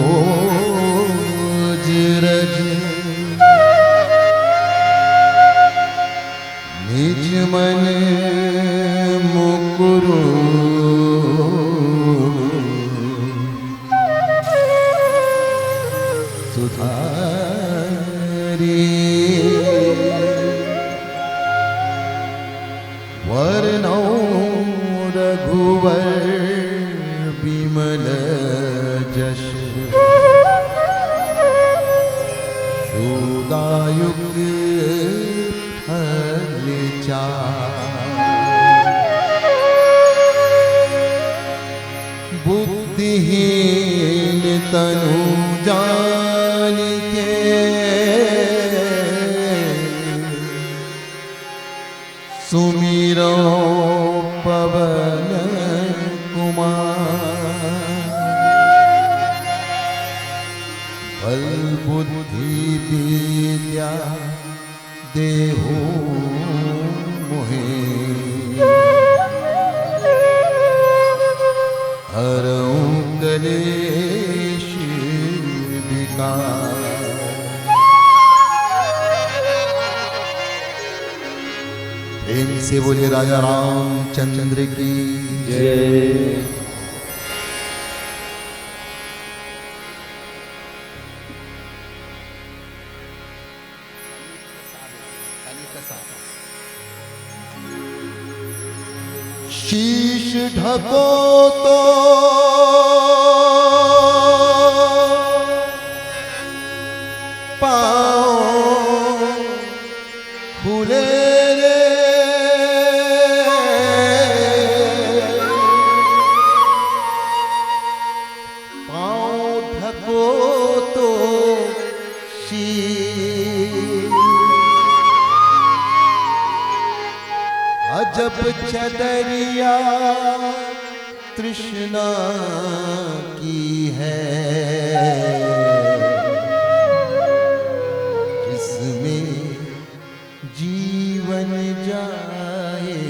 सरोज रज निज मन मुकुरु सुधारी वर्णौ रघुवर विमल जश शोदायुग फल बुद्धिहीन तनु जानिके सुमिरो पवन बल बुद्धि विद्या देहु मोहे हरऊं कलेश विकार। प्रेम से बोले राजा रामचंद्र की जय। शीश ढको तो पाँव खुले रे, पाँव ढको तो शीश अजब चदरिया तृष्णा की है, जिसमें जीवन जाए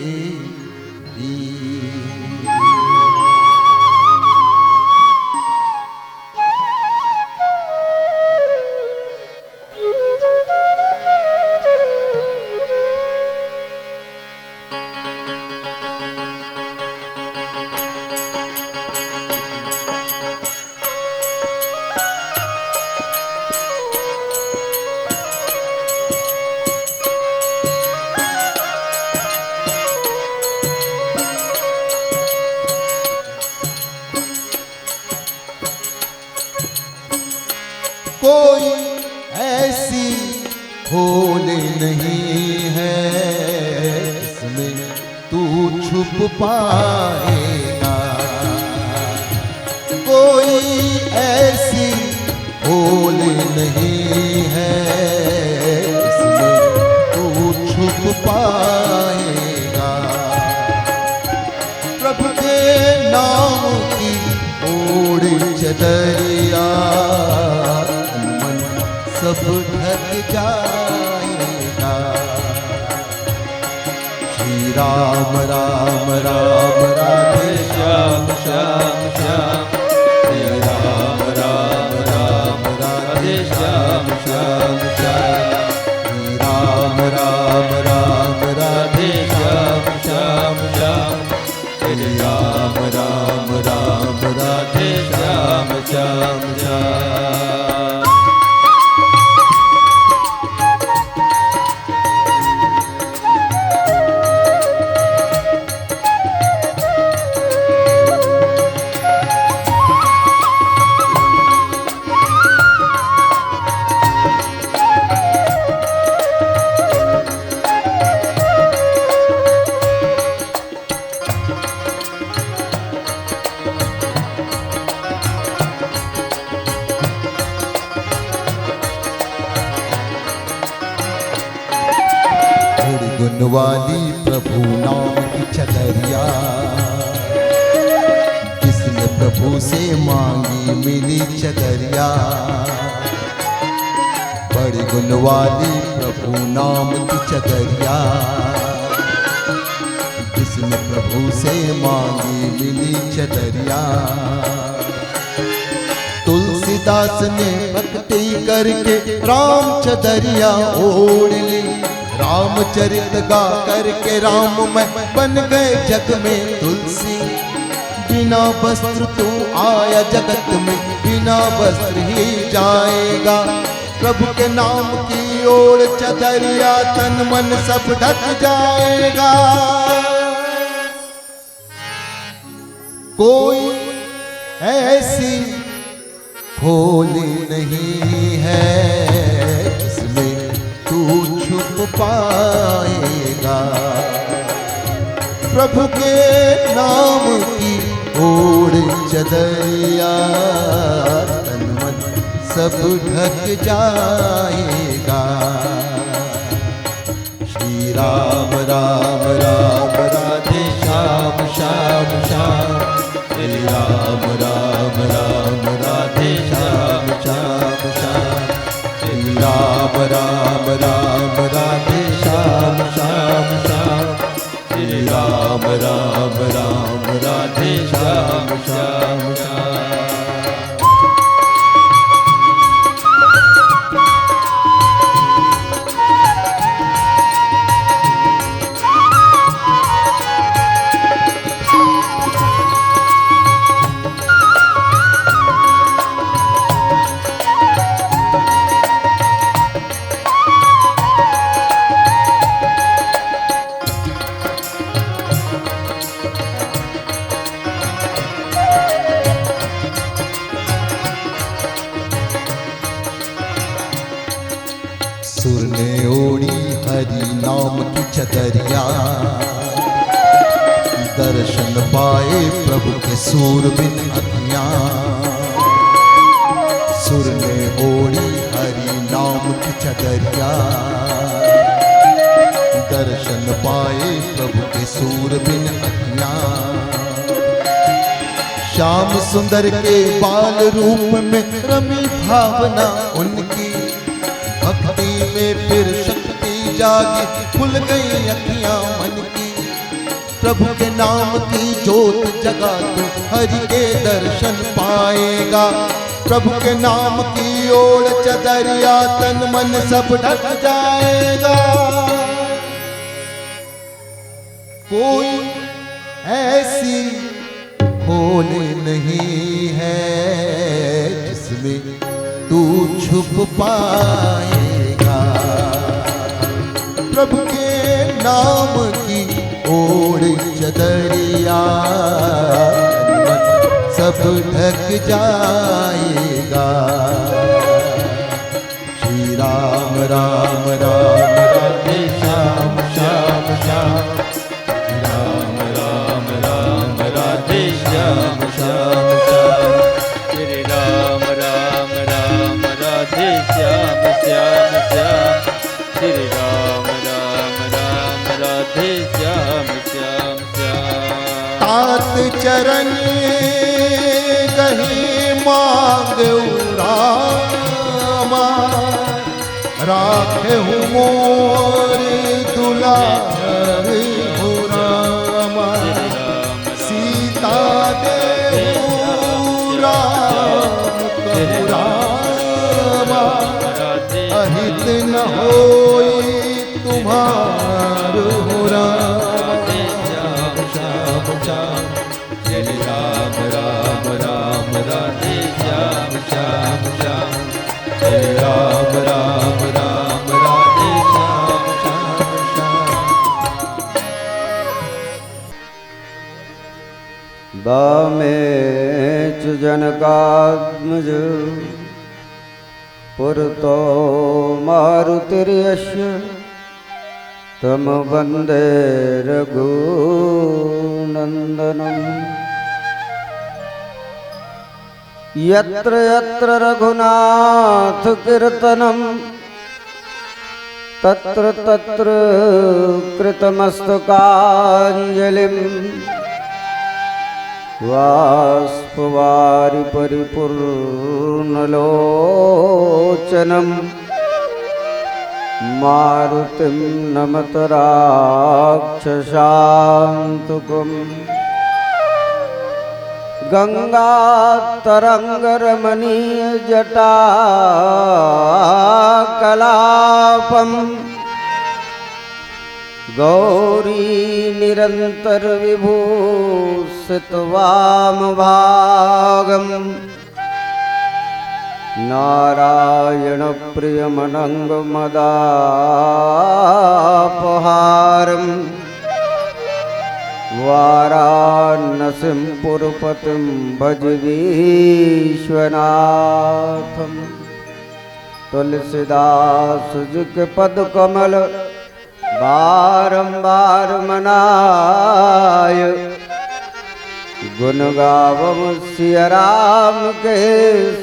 कोई ऐसी खोल नहीं है इसमें तू छुप पाएगा। कोई ऐसी खोल नहीं है इसमें तू छुप पाएगा। प्रभु के नाम की ओढ़ चदरिया मन सब ढक जाएगा। श्री राम राम राम राधे श्याम श्याम श्याम, श्री राम राम राम राधे श्याम श्याम श्याम, श्री राम राम राम राधे श्याम श्याम श्याम, श्री राम राम राम राधे श्याम श्याम श्याम। गुण वाली प्रभु नाम की चदरिया किसने प्रभु से मांगी मिली चदरिया। बड़ी गुण वाली प्रभु नाम की चदरिया किसने प्रभु से मांगी मिली चदरिया। तुलसीदास ने भक्ति करके राम चदरिया ओढ़ ली। रामचरित गा करके राम में बन गए जग में तुलसी। बिना वस्त्र तू आया जगत में बिना वस्त्र ही जाएगा। प्रभु के नाम की ओर चदरिया तन मन सब ढक जाएगा। कोई ऐसी खोल नहीं है इसमें तू छुप पाएगा। प्रभु के नाम की ओढ़ चदरिया तन मन सब ढक जाएगा। श्री राम राम राम राधे श्याम श्याम श्याम, श्री राम राम राम राधे श्याम श्याम श्याम, श्री राम राम राम राधे श्याम श्याम श्याम, श्री राम राम राम राधे श्याम श्याम श्याम। सुर ने ओढ़ी हरि नाम की चदरिया दर्शन पाए प्रभु के सूरबिन अखियां। सुर ने ओढ़ी हरि नाम की चदरिया दर्शन पाए प्रभु के सूरबिन अखियां। श्याम सुंदर के बाल रूप में रमी भावना उनकी। भक्ति में फिर शक्ति जागी खुल गई अखियां मन की। प्रभु के नाम की जोत जगा तू हरि के दर्शन पाएगा। प्रभु के नाम की ओर चदरिया तन मन सब ढक जाएगा। कोई ऐसी खोल नहीं है जिसमें तू छुप पाएगा। प्रभु के नाम की ओढ़ चदरिया सब ढक जाएगा। राम राम राधे श्याम श्याम श्याम राम राम राम राधे श्याम श्याम श्याम श्री राम राम राम राधे श्याम श्याम श्याम श्री राम राम राम राधे श्याम श्याम श्याम तात चरण कही मांगू रामा राखे हूँ मोर दुलार हो रामा सीता दे रामा अहित न होई तुम्हारो हो रामा श्याम श्याम श्याम श्री राम राम राम राधे श्याम श्याम श्याम श्री राम राम राम राधे श्याम श्याम श्याम बामे च जनकात्मज पुरतो मारुतिर्यस्य तम वन्दे रघुनन्दनम् यत्र यत्र रघुनाथ कीर्तनं तत्र तत्र कृतमस्तकाञ्जलिं बाष्पवारि परिपूर्णलोचनं मारुतिं नमत राक्षसान्तकम् गंगातरंगरमणीय जटाकलापं गौरी निरंतर विभूषित वामभागं नारायण प्रियमनंगमदापहारम् वाराणसीं पुरपतिं भज विश्वनाथं तुलसीदास जी के पद कमल बारंबार मनाय गुण गावम सिया राम के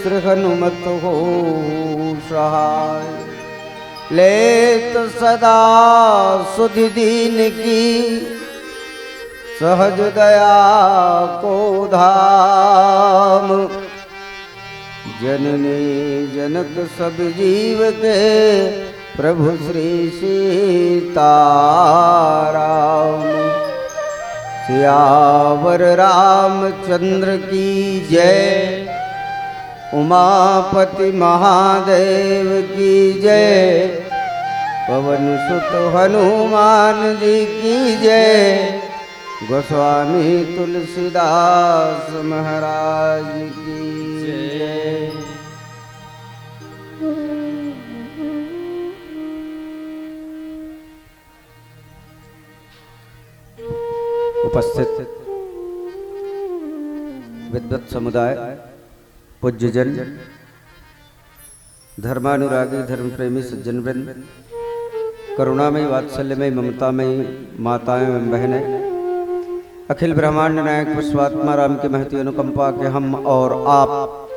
श्री हनुमत हो सहाय लेत सदा सुधि दीन की सहज दया को धाम जननी जनक सब जीव के प्रभु श्री सीताराम सियावर रामचंद्र की जय उमापति महादेव की जय पवन सुत हनुमान जी की जय गोस्वामी तुलसीदास महाराज की जय। उपस्थित विद्वत समुदाय, पूज्यजन, धर्मानुरागी, धर्म प्रेमी सज्जन वृंद, करुणामयी, वात्सल्यमयी, ममतामयी माताएं एवं बहनें, अखिल ब्रह्मांड नायक विश्वात्मा राम की महती अनुकंपा के हम और आप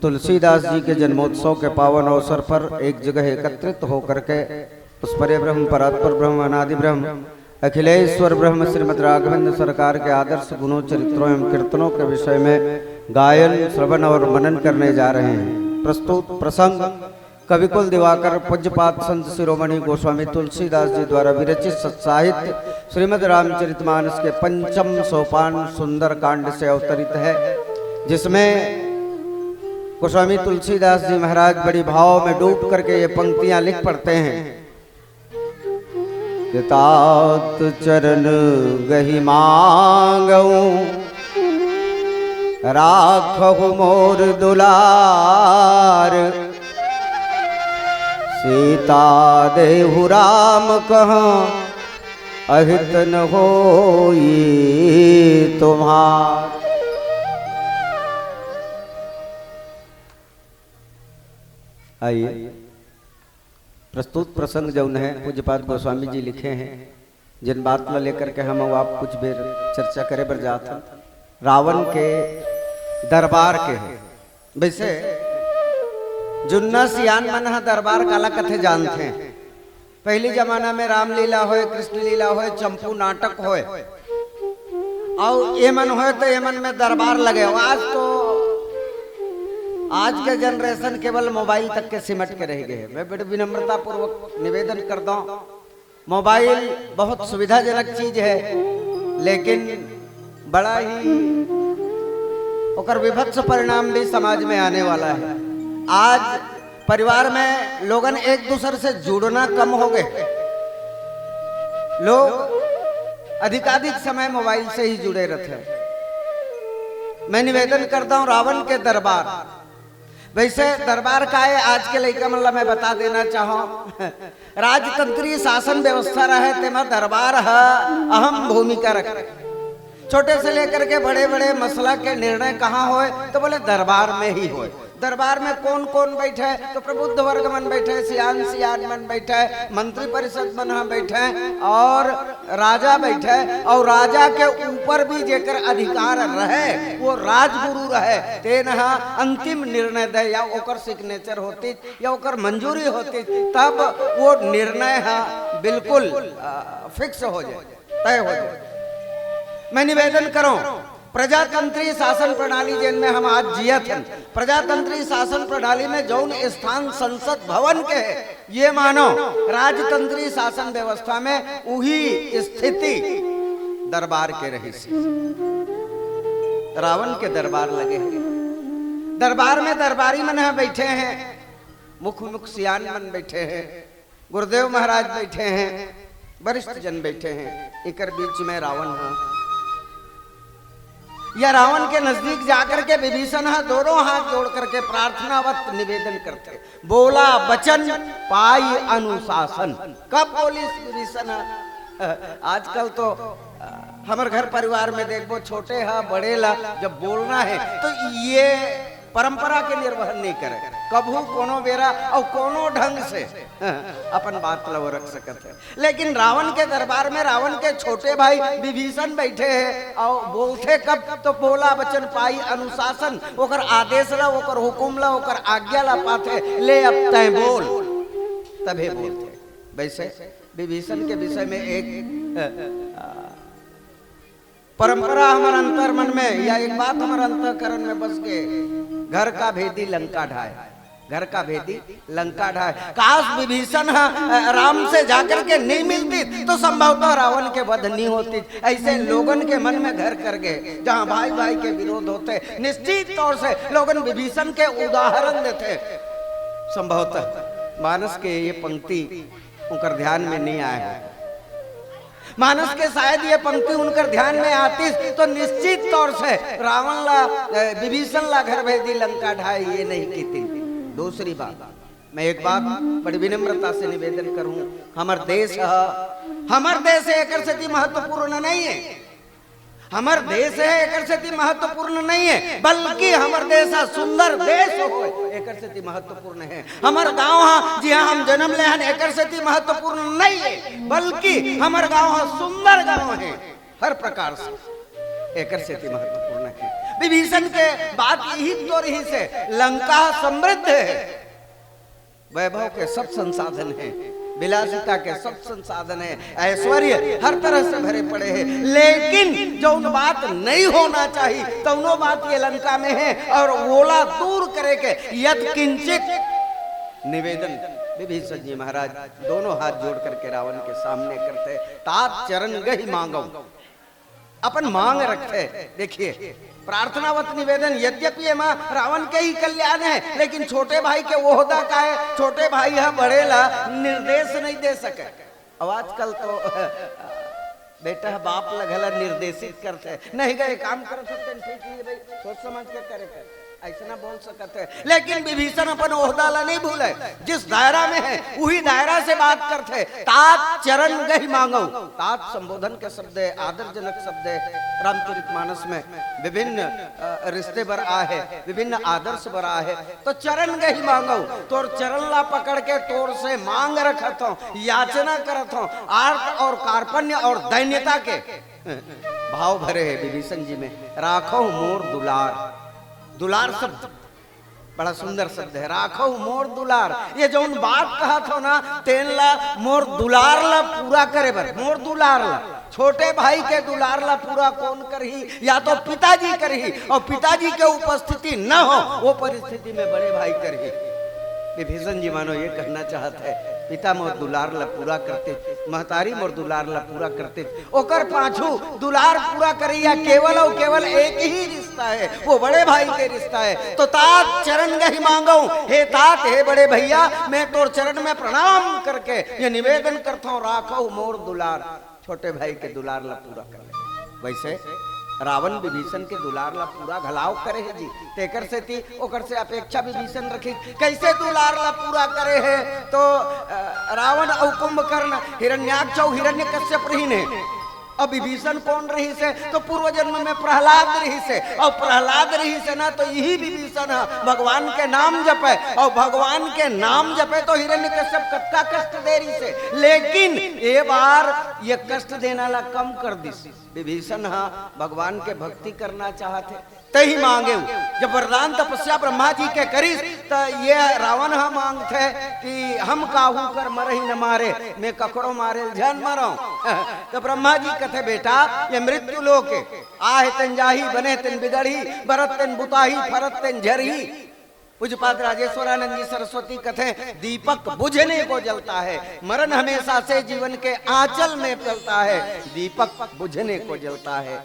तुलसीदास जी के जन्मोत्सव के पावन अवसर पर एक जगह एकत्रित होकर के उस परे ब्रह्म, परात्पर ब्रह्म, अनादि ब्रह्म, अखिलेश्वर ब्रह्म श्रीमद् राघवेंद्र सरकार के आदर्श गुणों, चरित्रों एवं कीर्तनों के विषय में गायन, श्रवण और मनन करने जा रहे हैं। प्रस्तुत प्रसंग कविकुल दिवाकर पूज्यपाद संत शिरोमणि गोस्वामी तुलसीदास जी द्वारा विरचित सत्साहित्य श्रीमद् रामचरितमानस के पंचम सोपान सुंदर कांड से अवतरित है, जिसमें गोस्वामी तुलसीदास जी महाराज बड़ी भाव में डूब करके ये पंक्तियां लिख पढ़ते हैं। तात चरण गहि मांगऊं राखहु मोर दुलार, सीता देहु राम कहाँ अहित न होई तुम्हार। आइए प्रस्तुत प्रसंग जौन है पूज्यपाद गोस्वामी जी लिखे हैं, जिन बात में लेकर के हम आप कुछ बेर चर्चा करे बर जात हन, रावण के दरबार के है। वैसे जुन्ना सियान मन हा दरबार काला कथे जानते हैं। पहली जमाना में रामलीला होए, कृष्ण लीला होए, चंपू नाटक होए और ये मन होए तो ये मन में दरबार लगे। आज के जनरेशन केवल मोबाइल तक के सिमट के रह गए। मैं बड़ी विनम्रता पूर्वक निवेदन करता हूँ, मोबाइल बहुत सुविधाजनक चीज है, लेकिन बड़ा ही ओकर विभत्स परिणाम भी समाज में आने वाला है। आज परिवार में लोगन एक दूसरे से जुड़ना कम हो गए। लोग अधिकाधिक समय मोबाइल से ही जुड़े रहते हैं। मैं निवेदन करता हूं रावण के दरबार। वैसे दरबार का है आज के लड़का मतलब मैं बता देना चाहूं, राजतंत्रीय शासन व्यवस्था रहे तेमा दरबार अहम भूमिका रखे। छोटे से लेकर के बड़े बड़े मसला के निर्णय कहाँ होए तो बोले दरबार में ही होए। दरबार में कौन कौन बैठे, तो प्रबुद्ध वर्ग मन बैठे, सियान सियान मन बैठे, मंत्री परिषद मन बैठे और राजा बैठे। और राजा के ऊपर भी जेकर अधिकार रहे वो राजगुरु रहे, तेन अंतिम निर्णय दे या ओकर सिग्नेचर होती या ओकर मंजूरी होती, तब वो निर्णय बिल्कुल फिक्स हो जाए, तय हो जाए। मैं निवेदन करूं प्रजातंत्रीय शासन प्रणाली जिनमें हम आज जियत हैं, प्रजातंत्रीय शासन प्रणाली में जौन स्थान संसद भवन के है, ये मानो राजतंत्रीय शासन व्यवस्था में वही स्थिति दरबार के रही सी। रावण के दरबार लगे हैं। दरबार में दरबारी मन बैठे हैं, मुख मुख सियान मन बैठे हैं, गुरुदेव महाराज बैठे हैं, वरिष्ठ जन बैठे हैं। एकर बीच में रावण है। या रावण के नजदीक जाकर के विभीषण दोनों हाथ जोड़ करके प्रार्थनावत निवेदन करते, बोला वचन पाई अनुशासन। कब बोली विभीषण? आजकल तो हमारे घर परिवार में देखो छोटे बड़े ला जब बोलना है तो ये परंपरा के निर्वहन नहीं करे, कभू कोनो बेरा और कोनो ढंग से अपन बात लो रख सकते हैं। लेकिन रावण के दरबार में रावण के छोटे भाई विभीषण बैठे हैं और बोलते कब तो बोला वचन पाई अनुशासन। ओकर आदेश ला, ओकर हुकुम ला, ओकर आज्ञा ला पाते, ले अब तय बोल, तभी बोलते। वैसे विभीषण के विषय में एक परंपरा हमारे अंतर मन में या एक बात हमारे अंतःकरण में बस के, घर का भेदी लंका ढाए, घर का भेदी लंका ढाए। काश विभीषण राम से जाकर के नहीं मिलती तो संभवतः रावण के वध नहीं होती। ऐसे लोगन के मन में घर कर गए जहां भाई भाई के विरोध होते, निश्चित तौर से लोगन विभीषण के उदाहरण देते। संभवतः मानस के ये पंक्ति उनकर ध्यान में नहीं आया है। मानस के शायद ये पंक्ति उनकर ध्यान में आती तो निश्चित तौर से रावण ला विभीषण ला घर भेदी लंका ढाई ये नहीं की थी। दूसरी बात, मैं एक बात बड़ी विनम्रता से निवेदन करूं, हमार देश है एकर से महत्वपूर्ण नहीं है। हमार देश है एकर से महत्वपूर्ण नहीं है, बल्कि हमार देश सुंदर देश हो एकर से महत्वपूर्ण है। हमार गांव जी हम जन्म ले हन एकर से महत्वपूर्ण नहीं है, बल्कि हमार गांव सुंदर गांव है हर प्रकार से, एकर से महत्वपूर्ण है। विभीषण के बात यही तो रही से लंका समृद्ध है, वैभव के सब संसाधन है, विलासिता के सब संसाधन है, ऐश्वर्य हर तरह से भरे पड़े हैं। लेकिन जो बात नहीं होना चाहिए तो वो बात ये लंका में है और ओला दूर करे के यद किंचित निवेदन विभीषण जी महाराज दोनों हाथ जोड़ करके रावण के सामने करते, तात चरण गही मांगो, अपन मांग रखते। देखिए प्रार्थनावत निवेदन, यद्यपि ये मां रावण के ही कल्याण है, लेकिन छोटे भाई के ओहदा का है, छोटे भाई है बड़े ला निर्देश नहीं दे सके। अब आजकल तो बेटा बाप लगला निर्देशित करते, नहीं गए काम कर सकते, ठीक है भाई सोच समझ के करे कर। ऐसा ना बोल सकते, लेकिन विभीषण अपन ओहदा ला नहीं भूले, जिस दायरा में है वही दायरा से बात करते। तात चरण गहि मांगो, तात संबोधन के शब्द है, आदरजनक शब्द है। रामचरितमानस में विभिन्न रिश्ते बर आए, विभिन्न आदर्श बर आए। तो चरण गहि मांगो, तोर चरण ला पकड़ के तोर से मांग रखत हूं, याचना करत हूं। आर्त और कार्पण्य और दैन्यता के भाव भरे है विभीषण जी में। राखो मोर दुलार, दुलार शब्द बड़ा सुंदर शब्द है। राखो मोर दुलार, ये जो बात कहा था ना, तेन ला मोर दुलार ला पूरा करे बर, मोर दुलार ला छोटे भाई के दुलार ला पूरा कौन करही, या तो पिताजी करही, और पिताजी के उपस्थिति न हो वो परिस्थिति में बड़े भाई करही। विभीषण जी मानो ये कहना चाहते है, पिता मोर दुलार ला पूरा करते, महतारी मोर दुलार ला पूरा करते, ओकर पाछू दुलार पूरा करे या केवल और केवल एक ही रिश्ता है, वो बड़े भाई के रिश्ता है। तो तात चरण गहि मांगो, हे तात, हे बड़े भैया, मैं तोर चरण में प्रणाम करके ये निवेदन करता हूँ, राखो मोर दुलार, छोटे भाई के दुलार ला पूरा कर ले। वैसे रावण विभीषण के दुलार ला पूरा घलाव करे है जी, तेकर से थी ओकर से अपेक्षा विभीषण रखी, कैसे दुलार ला पूरा करे है। तो रावण और कुंभकर्ण हिरण्याक्ष और हिरण्यकश्यप रही ने, अब विभीषण कौन रही से, तो पूर्व जन्म में प्रहलाद रही से, और प्रहलाद रही से ना तो यही विभीषण है, भगवान के नाम जपे, और भगवान के नाम जपे तो हिरण्यकश्यप कत्का कष्ट दे रही से, लेकिन ये बार ये कष्ट देना ला कम कर दी। विभीषण हाँ भगवान के भक्ति करना चाहते, तही मांगे। जब वरदान तपस्या ब्रह्मा जी के करीस, तो ये रावण हाँ मांगते कि हम काहू कर मरही न मारे, मैं ककड़ो मारे जन मरो। तो ब्रह्मा जी कहते, बेटा ये मृत्यु लोक है, आहे तन जाही, बने तन बिगड़ी, बरत तन बुताही, फरत तन झरही। पूज्यपाद राजेश्वरानंद जी सरस्वती कथे, दीपक बुझने को जलता है, मरण हमेशा से जीवन के आंचल में जलता है, दीपक बुझने को जलता है।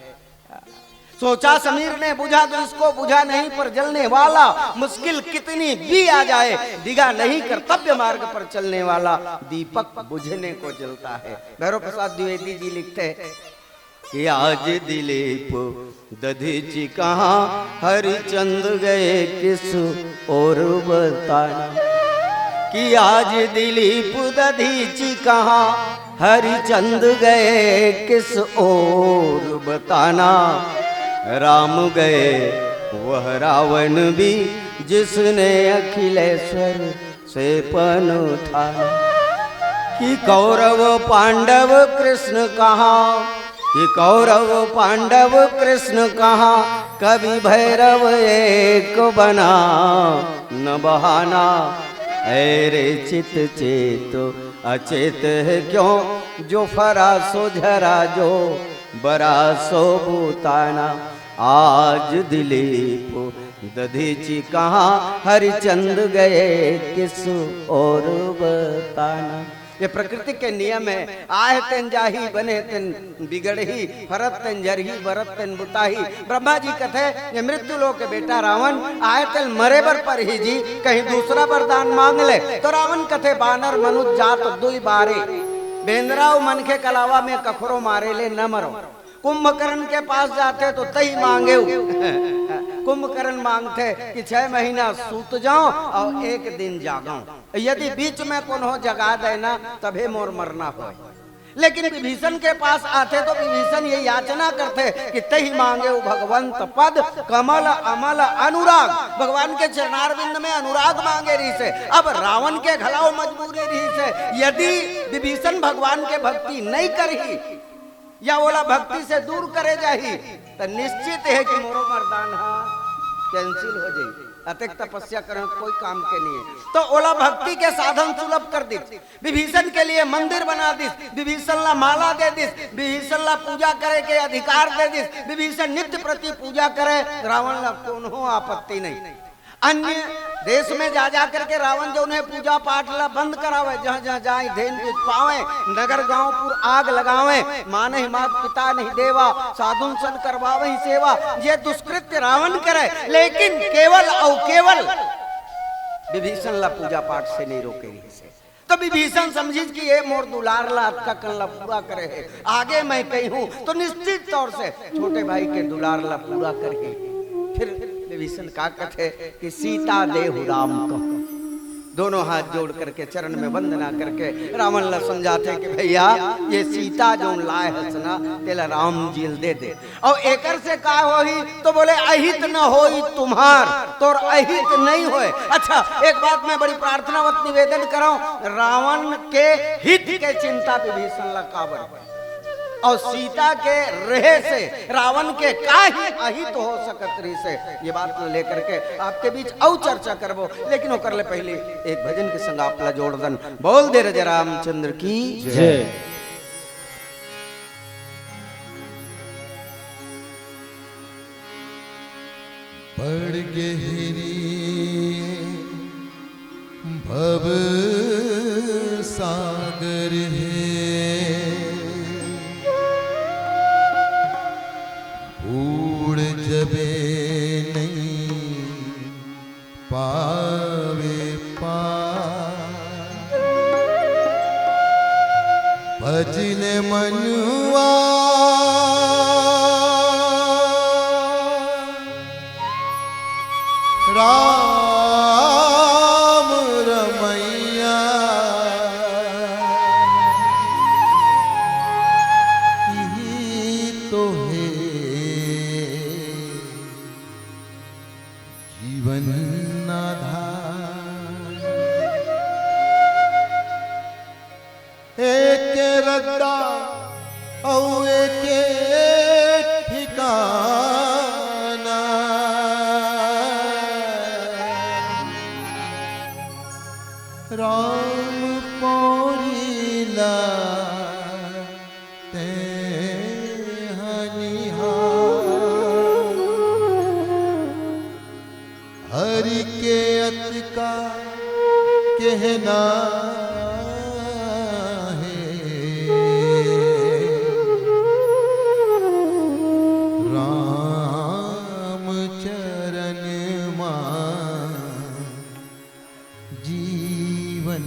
सोचा समीर ने बुझा तो इसको बुझा नहीं, पर जलने वाला मुश्किल कितनी भी आ जाए, दिगा नहीं कर्तव्य मार्ग पर चलने वाला, दीपक बुझने को जलता है। भैरव प्रसाद द्विवेदी जी लिखते हैं कि आज दिलीप दधीची कहाँ, हरिचंद गए किस और बताना, कि आज दिलीप दधीची कहाँ, हरिचंद गए किस और बताना। राम गए वह रावण भी, जिसने अखिलेश्वर से पन उठाना, कि कौरव पांडव कृष्ण कहाँ, कि कौरव पांडव कृष्ण कहाँ, कवि भैरव एक बना न बहाना। ऐरे चित चेतो अचेत है क्यों, जो फरा सो झरा, जो बरा सो भूताना। आज दिलीप दधीची कहाँ, हरिचंद गए किस और बताना। ये प्रकृति के नियम है, आए तेन जाही, बने तेन बिगड़ही, फरत तेन जरही, बरत तेन बुताही। ब्रह्मा जी कहते, ये मृत्यु लोक के बेटा रावण आए तेन मरे बर पर ही जी, कहीं दूसरा वरदान मांग ले। तो रावण कहते, बानर मनुष्य जात दुई बारे, बेंद्राव मनखे के अलावा में कखरो मारे ले न मरो। कुंभकर्ण के पास जाते तो तही मांगे, कुंभकर्ण मांगते कि 6 महीना सूत जाओ और 1 दिन जागाओ, यदि बीच में कोनो जगा देना तभे मोर मरना हो। लेकिन विभीषण के पास आते तो विभीषण ये याचना करते कि तही मांगे भगवंत पद, कमल अमल अनुराग, भगवान के चरणारविंद में अनुराग मांगे रही से। अब रावण के घलाओ मजबूरी रही से, यदि विभीषण भगवान के भक्ति नहीं करही या ओला भक्ति से दूर करे जाही, तो निश्चित है कि मोरो मरदान कैंसिल हो जाए, अतक तपस्या करें कोई काम के नहीं है। तो ओला भक्ति के साधन सुलभ कर दी, विभीषण के लिए मंदिर बना दी, विभीषण ला माला दे दी, विभीषण ला पूजा करे के अधिकार दे दी, विभीषण नित्य प्रति पूजा करे, रावण ला कोनो आपत्ति नहीं। अन्य देश में जा जा करके रावण जो उन्हें पूजा पाठ ला बंद करावे, जहाँ जहाँ जाए धेन पावे, नगर गांव पुर आग लगावे, माँ नहीं मात पिता नहीं देवा, साधुन सन करवावे ही सेवा, ये दुष्कृत्य रावण करे, लेकिन केवल और केवल विभीषण ला पूजा पाठ से नहीं रोके। तो विभीषण समझी कि ये मोर दुलार ला आपका कल्ला पूरा करे है, आगे मैं कहीं हूँ तो निश्चित तौर से छोटे भाई के दुलार ला पूरा करके फिर विभीषण का कथे कि सीता देहु राम को, दोनों हाथ जोड़ करके चरण में वंदना करके रावण ला समझाते कि भैया ये सीता जो लाए हसना तेला राम जील दे दे। और एकर से का होई तो बोले अहित न होई तुम्हार, तोर अहित नहीं होए। अच्छा एक बात मैं बड़ी प्रार्थनावत निवेदन कराऊं, रावण के हित के चिंता विभीषण ला काबर, और सीता के रहे से रावण के काहे अहित हो सकत रही से, ये बात लेकर के आपके बीच और चर्चा करबो। लेकिन वो कर ले पहले एक भजन के संग आपला जोड़दन। बोल दे रजे रामचंद्र की जय। पड़ गहरी भव सागर है, बूढ़ जबे नहीं पावे पार, भजन मनुआ राम रमैया, यही तो है जीवन आधार। एक रद्दा और एक ठिकाना, राम पौरीला ते हनिहार, हरि के अत का कहना है, राम चरण मान जीवन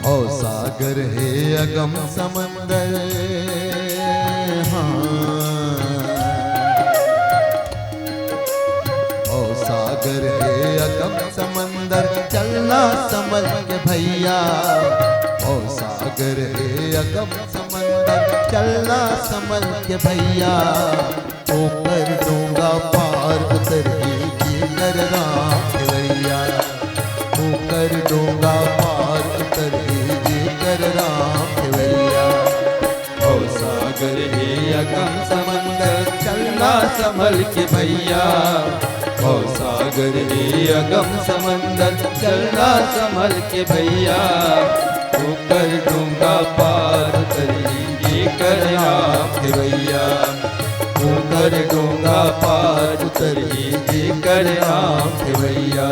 ओ सागर है अगम समंदर, हाँ ओ सागर है अगम समंदर, चलना संभल के भैया, ओ सागर है अगम समंदर, चलना संभल के भैया, ऊपर डूंगा पार उतर ही कर राम भैया, ऊपर डूंगा पार उतर ही कर राम भैया, ओ सागर है अगम समंदर, चलना संभल के भैया, ओ सागर है अगम समंदर, चलना संभल के भैया, ऊपर डूंगा पार उतर ही कर राम भैया, ऊपर डूंगा पार उतर ही कर राम भैया,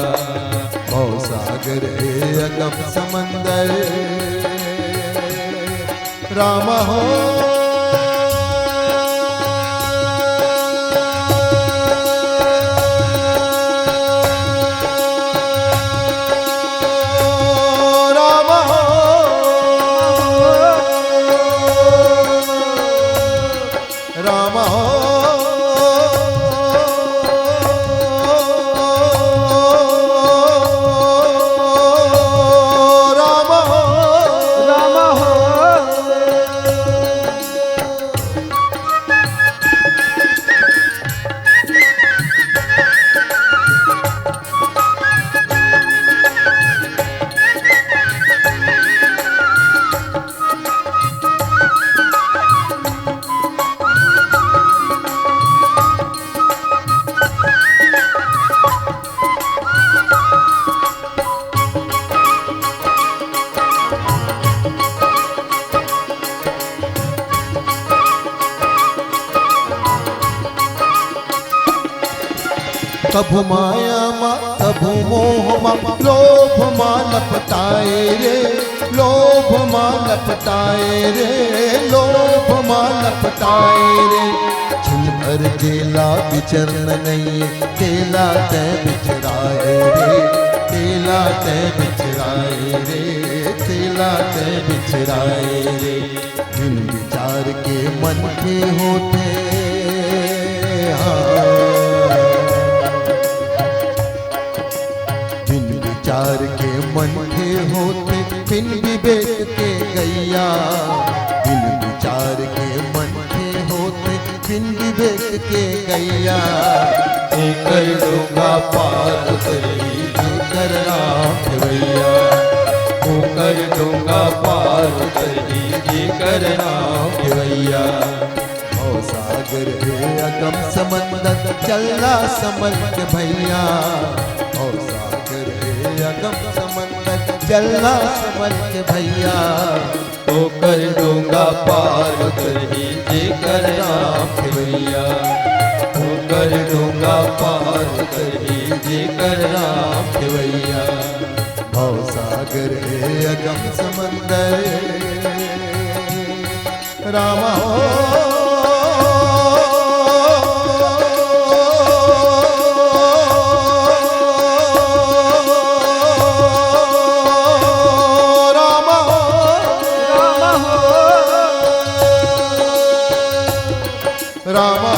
ओ सागर है अगम समंदर, राम हो राम हो राम हो कभु माया मा कभु मोह मा लोभ मा लपटाए रे, लोभ मा लपटाए रे, लोभ मा लपटाए रे। छिन भर गेला विचरण नहीं केला ते बिचराए रे, केला ते बिचराए रे, केला ते बिचराए रे। बिन विचार के मन के होते बिन विचार के मन के होते, बिन विवेक के गैया, बिन विचार के मन के होते, बिन विवेक के गैया। कर दूंगा पार उतरी कर राम भैया, कर दूंगा पार उतरी कर राम भैया। सागर है अगम समंदर चलना समझ के भैया, और सागर है अगम समंदर चलना समझ के भैया। तो कर दूंगा पार उतरी कर राम भैया, तो कर दूंगा पार उतरी कर राम भैया। और सागर है अगम समंदर रामा हो रामा हो रामा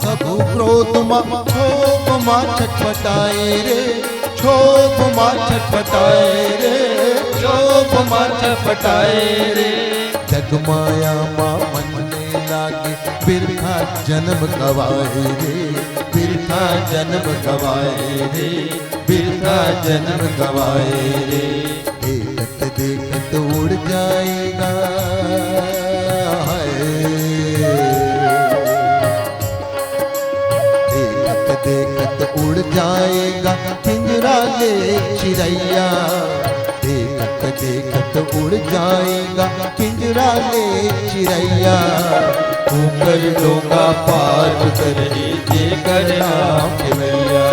कभू क्रोध मा क्षोभ मा छटपटाए रे, क्षोभ मा छटपटाए रे, क्षोभ मा छटपटाए रे। जग माया मा मन ने लागे बिरथा जन्म गवाए रे, बिरथा जन्म गवाए रे, बिरथा जन्म गवाए रे। देखत देखत उड़ जाएगा देखत उड़ जाएगा पिंजरा ले चिड़ैया, देखत देखत उड़ जाएगा पिंजरा ले चिड़ैया। ऊपर डोंगा पार उतर लीजिए कर राम भैया,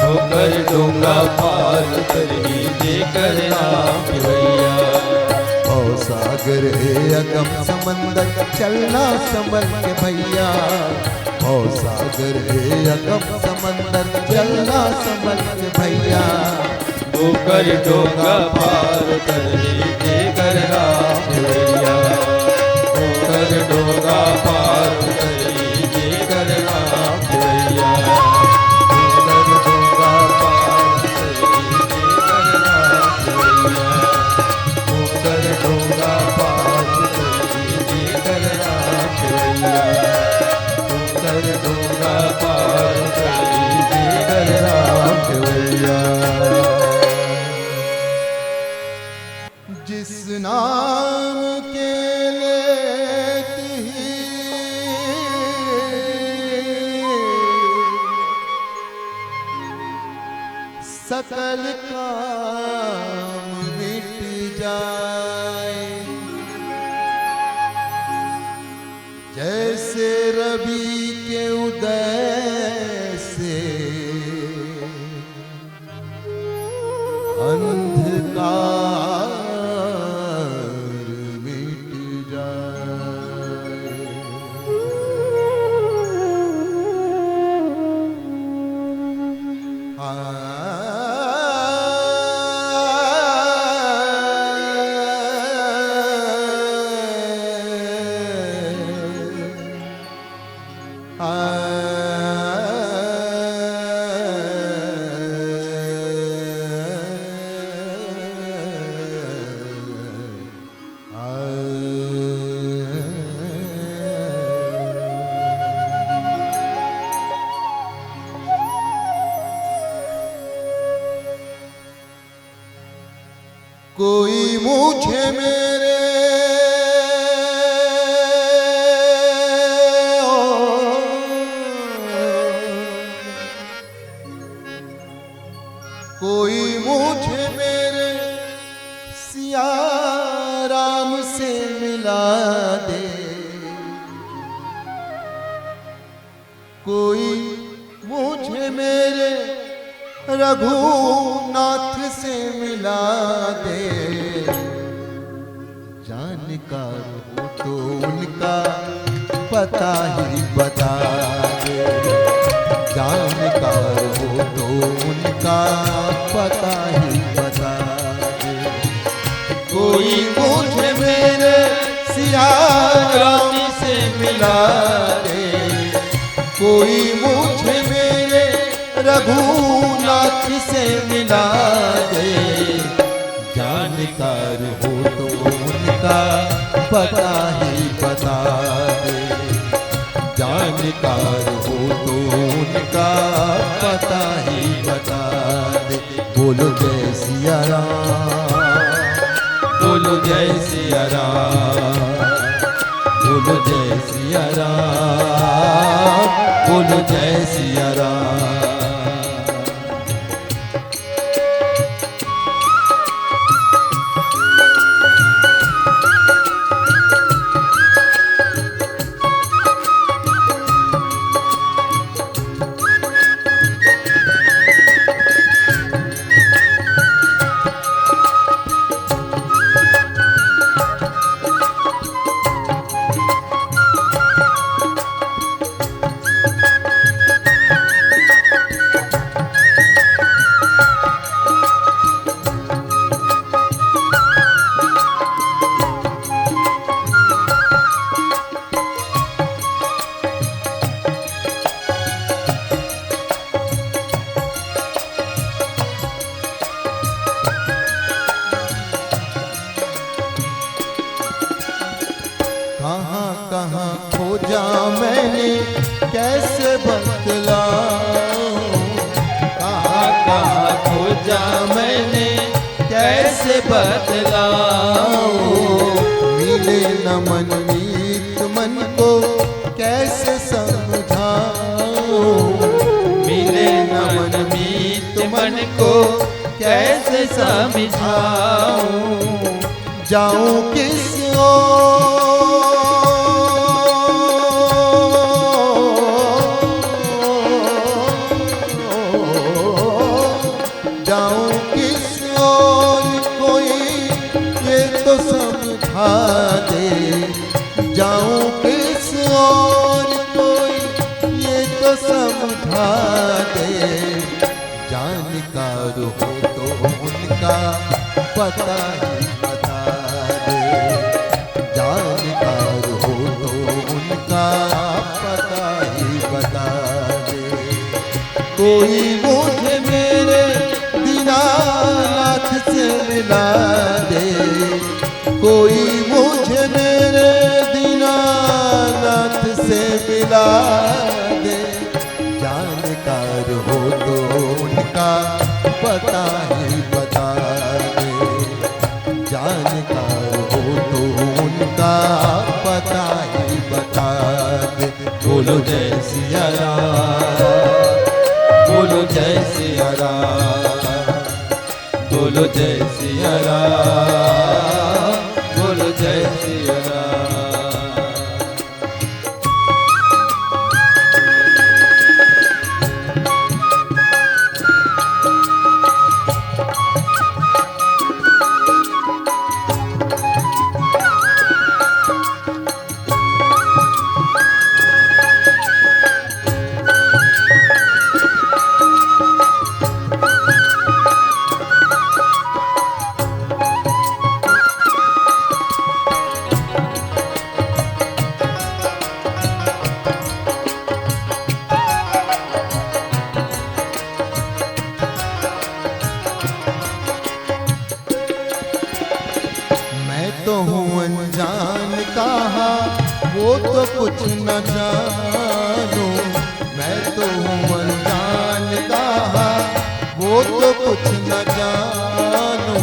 ऊपर डोंगा पार उतर लीजिए कर राम भैया। और सागर है अगम समंदर चलना संभल के भैया, और सागर है अगम समंदर चलना संभल के भैया। ऊपर डोंगा पार उतर लीजिए कर राम भैया, ऊपर डोंगा पार उतर लीजिए कर राम भैया, ऊपर डोंगा पार उतर लीजिए कर राम भैया, ऊपर डोंगा पार उतर लीजिए कर राम भैया, ऊपर डोंगा पार उतर लीजिए कर राम भैया। जिस नाम के लेते ही सकल काम मिट जाए, जैसे रवि के उदय से अंधकार मिट जाए। कोई मुझे मेरे कोई मुझे मेरे सिया राम से मिला दे, कोई मुझे मेरे रघुनाथ से मिला दे। जानकार हो तो उनका पता ही बता दे, जानकार हो तो उनका पता ही बता दे। कोई मुझे मेरे सिया राम से मिला दे, कोई मुझे मेरे रघुनाथ से मिला दे। जानकार हो तो उनका पता ही बता दे, जानकार हो तो उनका पता ही बता दे। बोलो जय सिया राम, बोलो जय सिया राम, बोलो जय सिया राम, बोलो जय सिया राम। कहाँ कहाँ खोजा मैंने कैसे बतलाऊं, कहाँ कहाँ खोजा मैंने कैसे बतलाऊं। मिले न मन मीत मन को कैसे समझाऊं, मिले न मन मीत मन को कैसे समझाऊं। जाऊं किस ओर दे, जाऊं किस और कोई ये तो समझा दे। जानकार हो तो उनका पता ही बता दे, जानकार हो तो उनका पता ही बता दे। कोई मुझे मेरे दीनानाथ से मिला दे, कोई मुझे मेरे दीनानाथ से मिला दे। जानकार हो तो उनका पता ही बता दे, जानकार हो तो उनका पता ही बता दे। बोलो जय सिया राम, बोलो जय सिया राम, बोलो जय सिया राम, बोलो जय सिया राम। कुछ न जानूं, मैं तो हूँ अनजानता, वो तो कुछ न जानूं।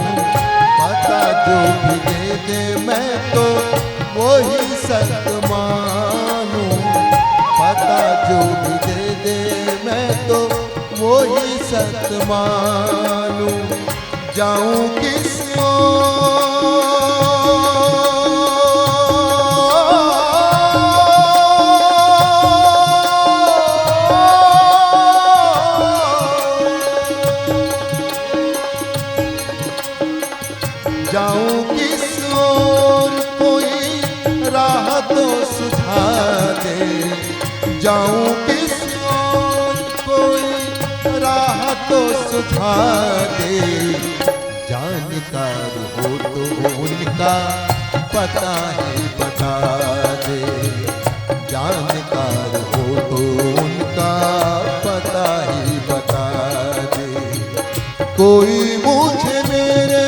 पता जो भी दे दे मैं तो वही सत्य मानूं, पता जो भी दे दे मैं तो वही सत्य मानूं। जाऊं किस जाऊं किस ओर कोई राह तो सुझा दे, जाऊं किस ओर कोई राह तो सुझा दे। जानकार हो तो उनका पता ही बता दे, जानकार हो तो उनका पता ही बता दे। कोई मुझे मेरे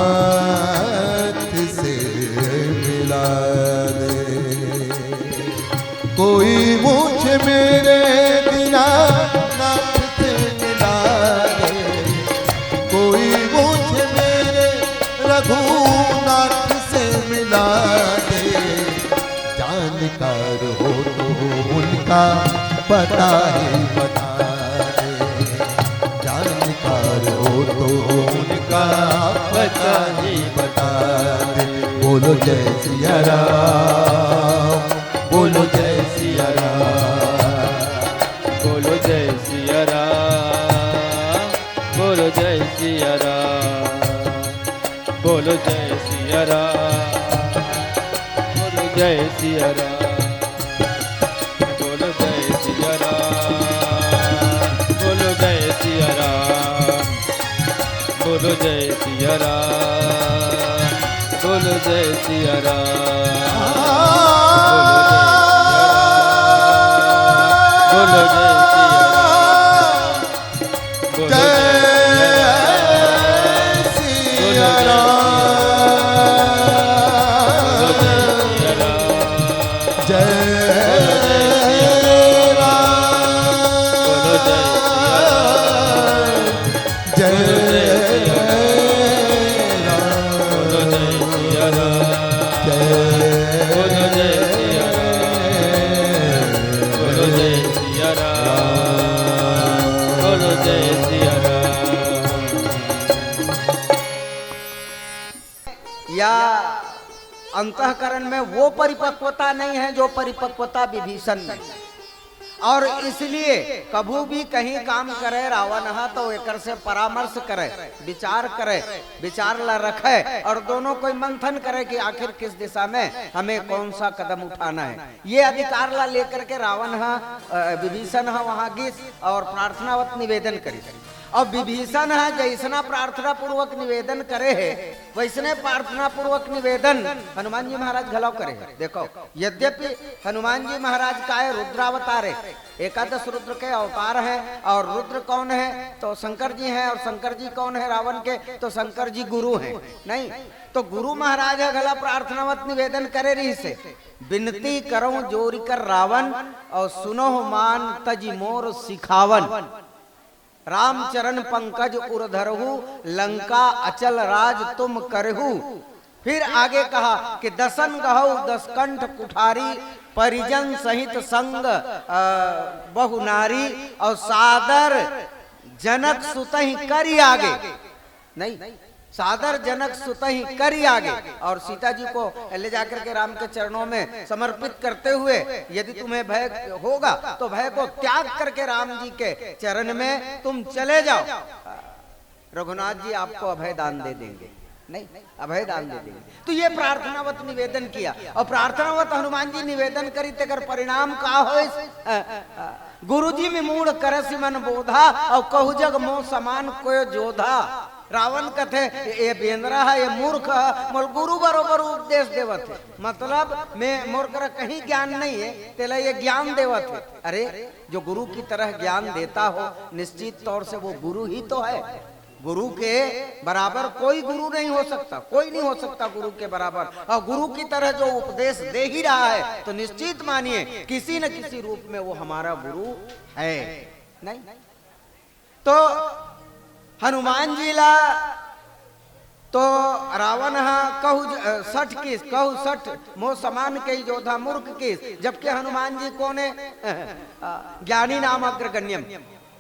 रघुनाथ से मिला दे। कोई मुझे मेरे दीनानाथ से मिला दे, कोई मुझे मेरे रघुनाथ से मिला दे। जानकार हो तो उनका पता ही बता दे, जानकार हो तो उनका पता ही बता दे। बोलो जय सिया राम, बोलो जय सिया राम, बोलो जय सिया राम, बोलो जय सिया राम, बोलो जय सिया राम, बोलो जय सिया राम, बोलो जय सिया राम, बोलो जय सिया राम, बोलो जय सिया राम, बोलो जय सिया राम, बोलो जय सिया राम, बोलो जय सिया राम, या अंतःकरण में वो परिपक्वता नहीं है जो परिपक्वता विभीषण में। और इसलिए कभू भी कहीं काम करे रावण तो एकर से परामर्श करे, विचार करे, विचार ला रखे और दोनों कोई मंथन करे कि आखिर किस दिशा में हमें कौन सा कदम उठाना है। ये अधिकार ला लेकर के रावण विभीषण वहां गिस और प्रार्थनावत निवेदन करी। और विभीषण है जैसना प्रार्थना पूर्वक निवेदन करे है वैसने प्रार्थना पूर्वक निवेदन हनुमान जी महाराज घलाव करे है। देखो यद्यपि हनुमान जी महाराज का है रुद्रावतार है, एकादश रुद्र के अवतार है। और रुद्र कौन है तो शंकर जी हैं। और शंकर जी कौन है रावण के तो शंकर जी गुरु हैं। नहीं तो गुरु महाराज है गला प्रार्थनावत निवेदन करे रही से विनती करो जोरी कर रावण और सुनो मान तज मोर सिखावन। राम चरण पंकज उर्धरहु लंका अचल राज तुम करहु। फिर आगे कहा कि दसन गहु दसकंठ कुठारी परिजन सहित संग बहु नारी और सादर जनक सुतहि करी आगे। नहीं सादर जनक सुतहि करी आगे। और सीता जी को ले जाकर के राम के चरणों में समर्पित करते हुए यदि तुम्हें भय होगा तो भय को त्याग करके राम जी के चरण में तुम चले जाओ, रघुनाथ जी आपको अभय दान दे देंगे। नहीं, अभय दान दे देंगे। तो ये प्रार्थनावत निवेदन किया और प्रार्थनावत हनुमान जी निवेदन करी तेकर परिणाम का हो। गुरु जी में मूड करसि मन बोधा और कहु जग मोह समान कोय जोधा। रावण कथे ये बेंद्रा है, ये मूर्ख है, मोर गुरु बरोबर उपदेश देवत है, मतलब मैं मोर कर कहीं ज्ञान नहीं है, तेला ये ज्ञान देवत है। अरे जो गुरु की तरह ज्ञान देता हो निश्चित तौर से वो गुरु ही तो है। गुरु के बराबर कोई गुरु नहीं हो सकता, कोई नहीं हो सकता गुरु के बराबर। और गुरु की तरह जो उपदेश दे ही रहा है तो निश्चित मानिए किसी न किसी रूप में वो हमारा गुरु है। नहीं तो हनुमान जी ला तो रावण कहु सठ किस, कहु सठ मोह समान के जोधा मूर्ख किस। जबकि हनुमान जी कौन है? ज्ञानी नाम अग्रगण्यम।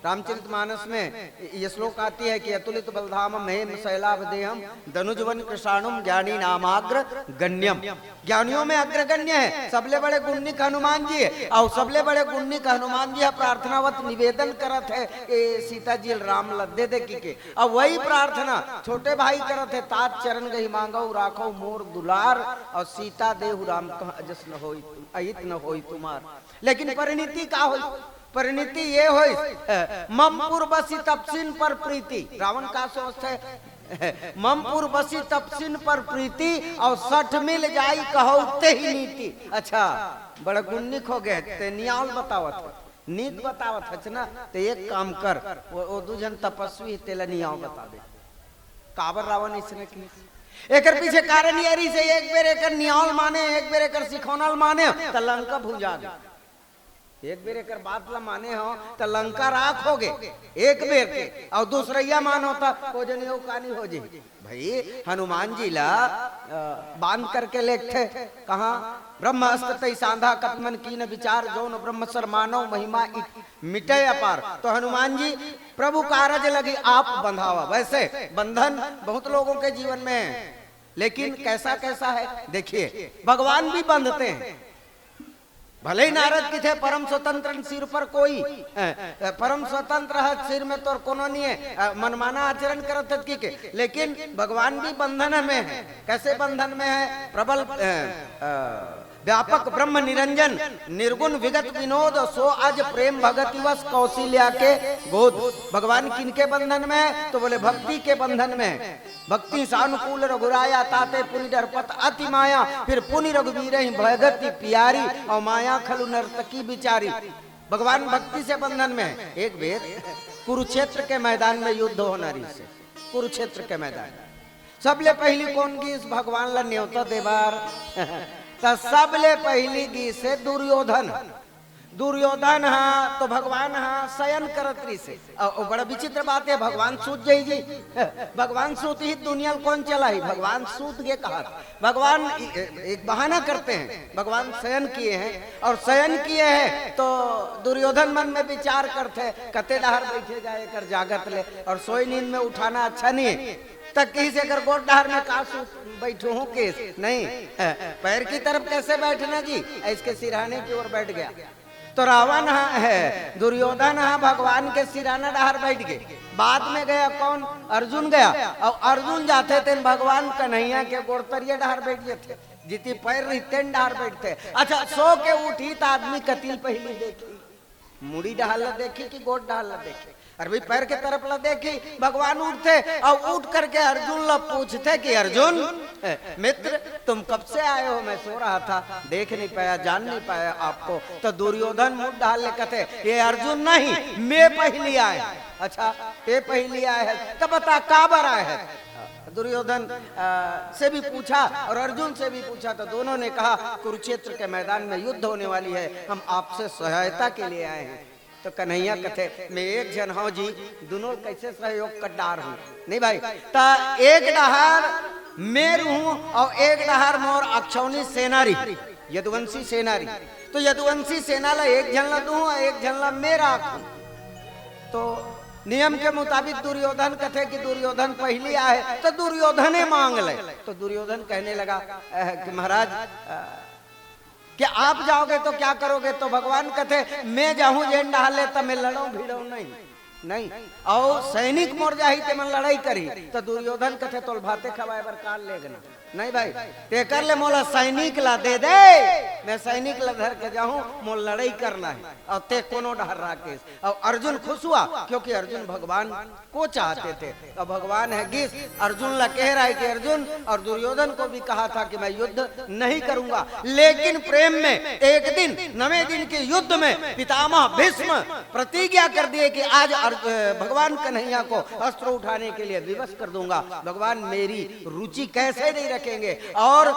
रामचरितमानस में ये श्लोक आती है कि अतुलित बलधामम हेम शैलाभ देहम धनुजवन कृषाणुम ज्ञानी नामाग्र गण्यम। ज्ञानियों में अग्रगण्य है, सबले बड़े गुणनिक हनुमान जी है। और सबले बड़े गुणनिक हनुमान जी प्रार्थनावत निवेदन करत है कि सीता जी राम लद्दे देखी के। और वही प्रार्थना छोटे भाई करत है, तात चरण गही मांगो राखो मोर दुलार और सीता देहु राम कह अजस न होई अहित न होई तुम्हार। लेकिन परिणति का होई? परिणति ये होई मम पूर्वसी तपसिन पर प्रीति। रावण का सोच है मम पूर्वसी तपसिन पर प्रीति और सठ मिल जाई कहते ही नीति। अच्छा बड़ा गुणनिक हो गए ते नियाल बतावत नीत बतावत है ना। तो एक काम कर वो दूजन तपस्वी तेला नियाल बता दे काबर रावण इसने की। एकर पीछे कारण यही से एक बेर एकर नियाल माने एक बेर एकर सिखोनल माने त लंका भुजा गए। एक बेर एकर बात ला माने हो तो लंका राख हो गए एक बेर के। और दूसरैया मान होता को जनियो कहानी हो जी। भाई हनुमान जी ला बांध करके लेखे कहाँ ब्रह्म अस्त्र सांधा कतमन की न विचार जौन ब्रह्म सर मानव महिमा मिटे अपार। तो हनुमान जी प्रभु कारज लगी आप बंधावा। वैसे बंधन बहुत लोगों के जीवन में है, लेकिन कैसा कैसा है देखिए। भगवान भी बंधते हैं, भले ही नारद की थे परम स्वतंत्र सिर पर कोई परम स्वतंत्र है सिर में तो कोनो नहीं है, मनमाना आचरण करत की के। लेकिन भगवान भी बंधन में है। कैसे बंधन में है? प्रबल व्यापक ब्रह्म निरंजन निर्गुण विगत विनोद सो आज प्रेम भगतिवश कौशल्या के गोद। भगवान किनके बंधन में है? तो बोले भक्ति के बंधन में है। भक्ति सानुकूल रघुराया ताते पुनि डरपत अति माया फिर पुनि रघुवीर भगति प्यारी और माया खलु नर्तकी बिचारी। भगवान भक्ति से बंधन में है। एक बेर कुरुक्षेत्र के मैदान में युद्ध होना रही से, कुरुक्षेत्र के मैदान सबले पहली कौन की इस भगवान ला न्योता देवार तो सबले पहली गी से दुर्योधन। दुर्योधन हाँ तो भगवान हाँ शयन करत रही से। और बड़ा विचित्र बात है भगवान सूत जई जी भगवान सूत ही दुनिया कौन चला ही भगवान सूत के कहा। भगवान एक बहाना करते हैं, भगवान शयन किए हैं और शयन किए हैं तो दुर्योधन मन में विचार करते कते डहर बैठे जाए कर जागत ले और सोई नींद में उठाना अच्छा नहीं है। तक कहीं से अगर गोट डहर में का बैठू हूँ केस नहीं पैर की तरफ कैसे बैठना जी, इसके सिरहाने की ओर बैठ गया। तो रावण है दुर्योधन भगवान के सिराना डहर बैठ गए। बाद में गया कौन? अर्जुन गया और अर्जुन जाते थे भगवान कन्हैया के गोड़तरिया डहर बैठ गए थे जितनी पैर रहते डहर बैठते। अच्छा सो के उठी तो आदमी कतील पहली देखी मुड़ी डहाल देखी कि गोट डहाल देखी। अरे भाई पैर के तरफ ला देखी भगवान उठते और उठ करके अर्जुन ला पूछते कि अर्जुन मित्र तुम कब से आए हो? मैं सो रहा था देख नहीं पाया जान नहीं पाया आपको। तो दुर्योधन मुंह डाल कहते ये अर्जुन नहीं मैं पहली आए। अच्छा ये पहली आए है तो बता काबर आए है? दुर्योधन से भी पूछा और अर्जुन से भी पूछा तो दोनों ने कहा कुरुक्षेत्र के मैदान में युद्ध होने वाली है, हम आपसे सहायता के लिए आए हैं। तो कन्हैया कहते मैं एक जन हूँ जी दोनों कैसे सहयोग कर डार हूँ नहीं भाई। तो एक डहार मैं हूँ और एक डहार मोर अक्षौनी सेनारी यदुवंशी सेनारी। तो यदुवंशी सेना ला एक झन ला दूं और एक झन ला मैं राखूं। तो नियम के मुताबिक दुर्योधन कथे कि दुर्योधन पहली आए तो दुर्योधन ही मांग ले। तो दुर्योधन कहने लगा कि महाराज कि आप जाओगे तो क्या करोगे? तो भगवान कहते मैं जाऊं जेन डाले तो मैं लड़ो भिड़ो नहीं। नहीं। और सैनिक मोर जाही ते मन लड़ाई करी तो दुर्योधन कथे तोल भाते खवाए बर काल लेगना नहीं भाई ते कर ले मोला सैनिक ला दे दे, मैं सैनिक ला धर के जाऊं, मोल लड़ाई करना है और ते कोनो डहर राकेश। और अर्जुन खुश हुआ क्योंकि अर्जुन भगवान को चाहते थे। तो भगवान है गिस अर्जुन ला कह रहा है कि अर्जुन, और दुर्योधन को भी कहा था कि मैं युद्ध नहीं करूंगा, लेकिन प्रेम में एक दिन 9वें दिन के युद्ध में पितामह भीष्म प्रतिज्ञा कर दिए कि आज भगवान कन्हैया को अस्त्र उठाने के लिए विवश कर दूंगा। भगवान मेरी रुचि कैसे नहीं रखेंगे, और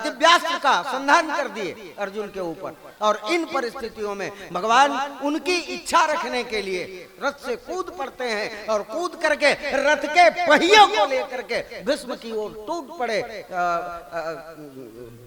दिव्यास्त्र का संधान कर दिए अर्जुन के ऊपर। और इन परिस्थितियों में भगवान उनकी इच्छा रखने के लिए रथ से कूद पड़ते हैं और कूद करके रथ के पहियों को लेकर के भीष्म की ओर टूट पड़े।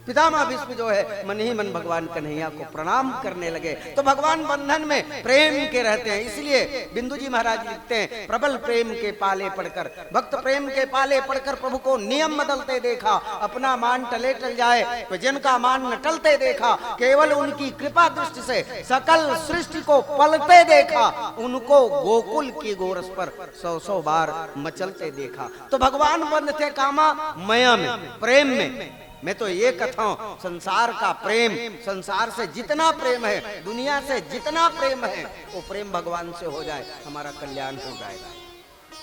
पितामह भीष्म जो है मन ही मन भगवान कन्हैया को प्रणाम करने लगे। तो भगवान बंधन में प्रेम के रहते हैं, इसलिए बिंदु जी महाराज लिखते हैं प्रबल प्रेम के पाले पड़कर, भक्त प्रेम के पाले पड़कर प्रभु को नियम बदलते देखा, अपना मान टले टल जाए तो जिनका मान न टलते देखा, केवल उनकी कृपा दृष्टि से सकल सृष्टि को पलटे देखा, उनको गोकुल की गोरस पर 100 बार मचलते देखा। तो भगवान बंद थे कामा मया में, प्रेम में। मैं तो ये कहता हूं संसार का प्रेम, संसार से जितना प्रेम है, दुनिया से जितना प्रेम है, वो प्रेम भगवान से हो जाए, हमारा कल्याण हो जाएगा।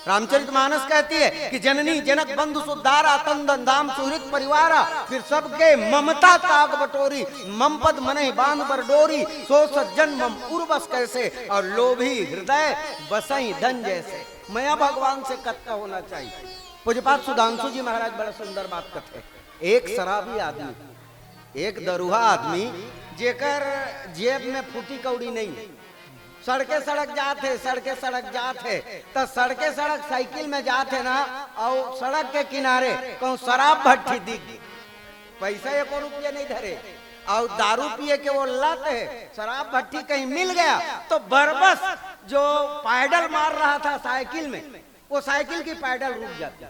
रामचरितमानस कहती है कि जननी जनक बंधु सुधारा तंदन धाम सुहृद परिवारा, फिर सबके ममता ताग बटोरी, मम पद मने बांध बर डोरी, सो सज्जन मम उर्वस कैसे, और लोभी हृदय बसई धन जैसे। मैं भगवान से कत्ता होना चाहिए। पूज्यपाद सुधांशु जी महाराज बड़ा सुंदर बात कहते हैं, एक शराबी आदमी, एक दरुहा आदमी जेकर जेब में फूटी कौड़ी नहीं, सड़के सड़क जाते, सड़के सड़क जाते, तो सड़के सड़क साइकिल में जाते ना, और सड़क के किनारे कहूँ शराब भट्टी दिख, पैसा 1 रुपया नहीं धरे, और दारू पिए के वो लत है, शराब भट्टी कहीं मिल गया तो बरबस जो पैडल मार रहा था साइकिल में, वो साइकिल की पैडल रुक जाती,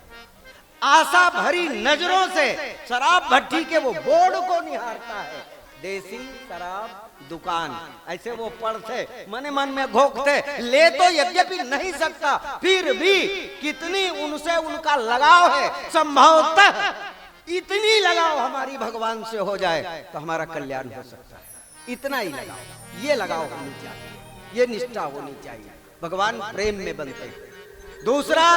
आशा भरी नजरों से शराब भट्टी के वो बोर्ड को निहारता है, देसी शराब दुकान, ऐसे वो पढ़ते मन मन में घोंकते, ले तो यद्यपि नहीं सकता, फिर भी कितनी उनसे उनका लगाव है, संभवतः इतनी लगाव हमारी भगवान से हो जाए तो हमारा कल्याण हो सकता है। इतना ही लगाव, ये लगाव होनी चाहिए, ये निष्ठा होनी चाहिए। भगवान प्रेम में बनते हैं। दूसरा,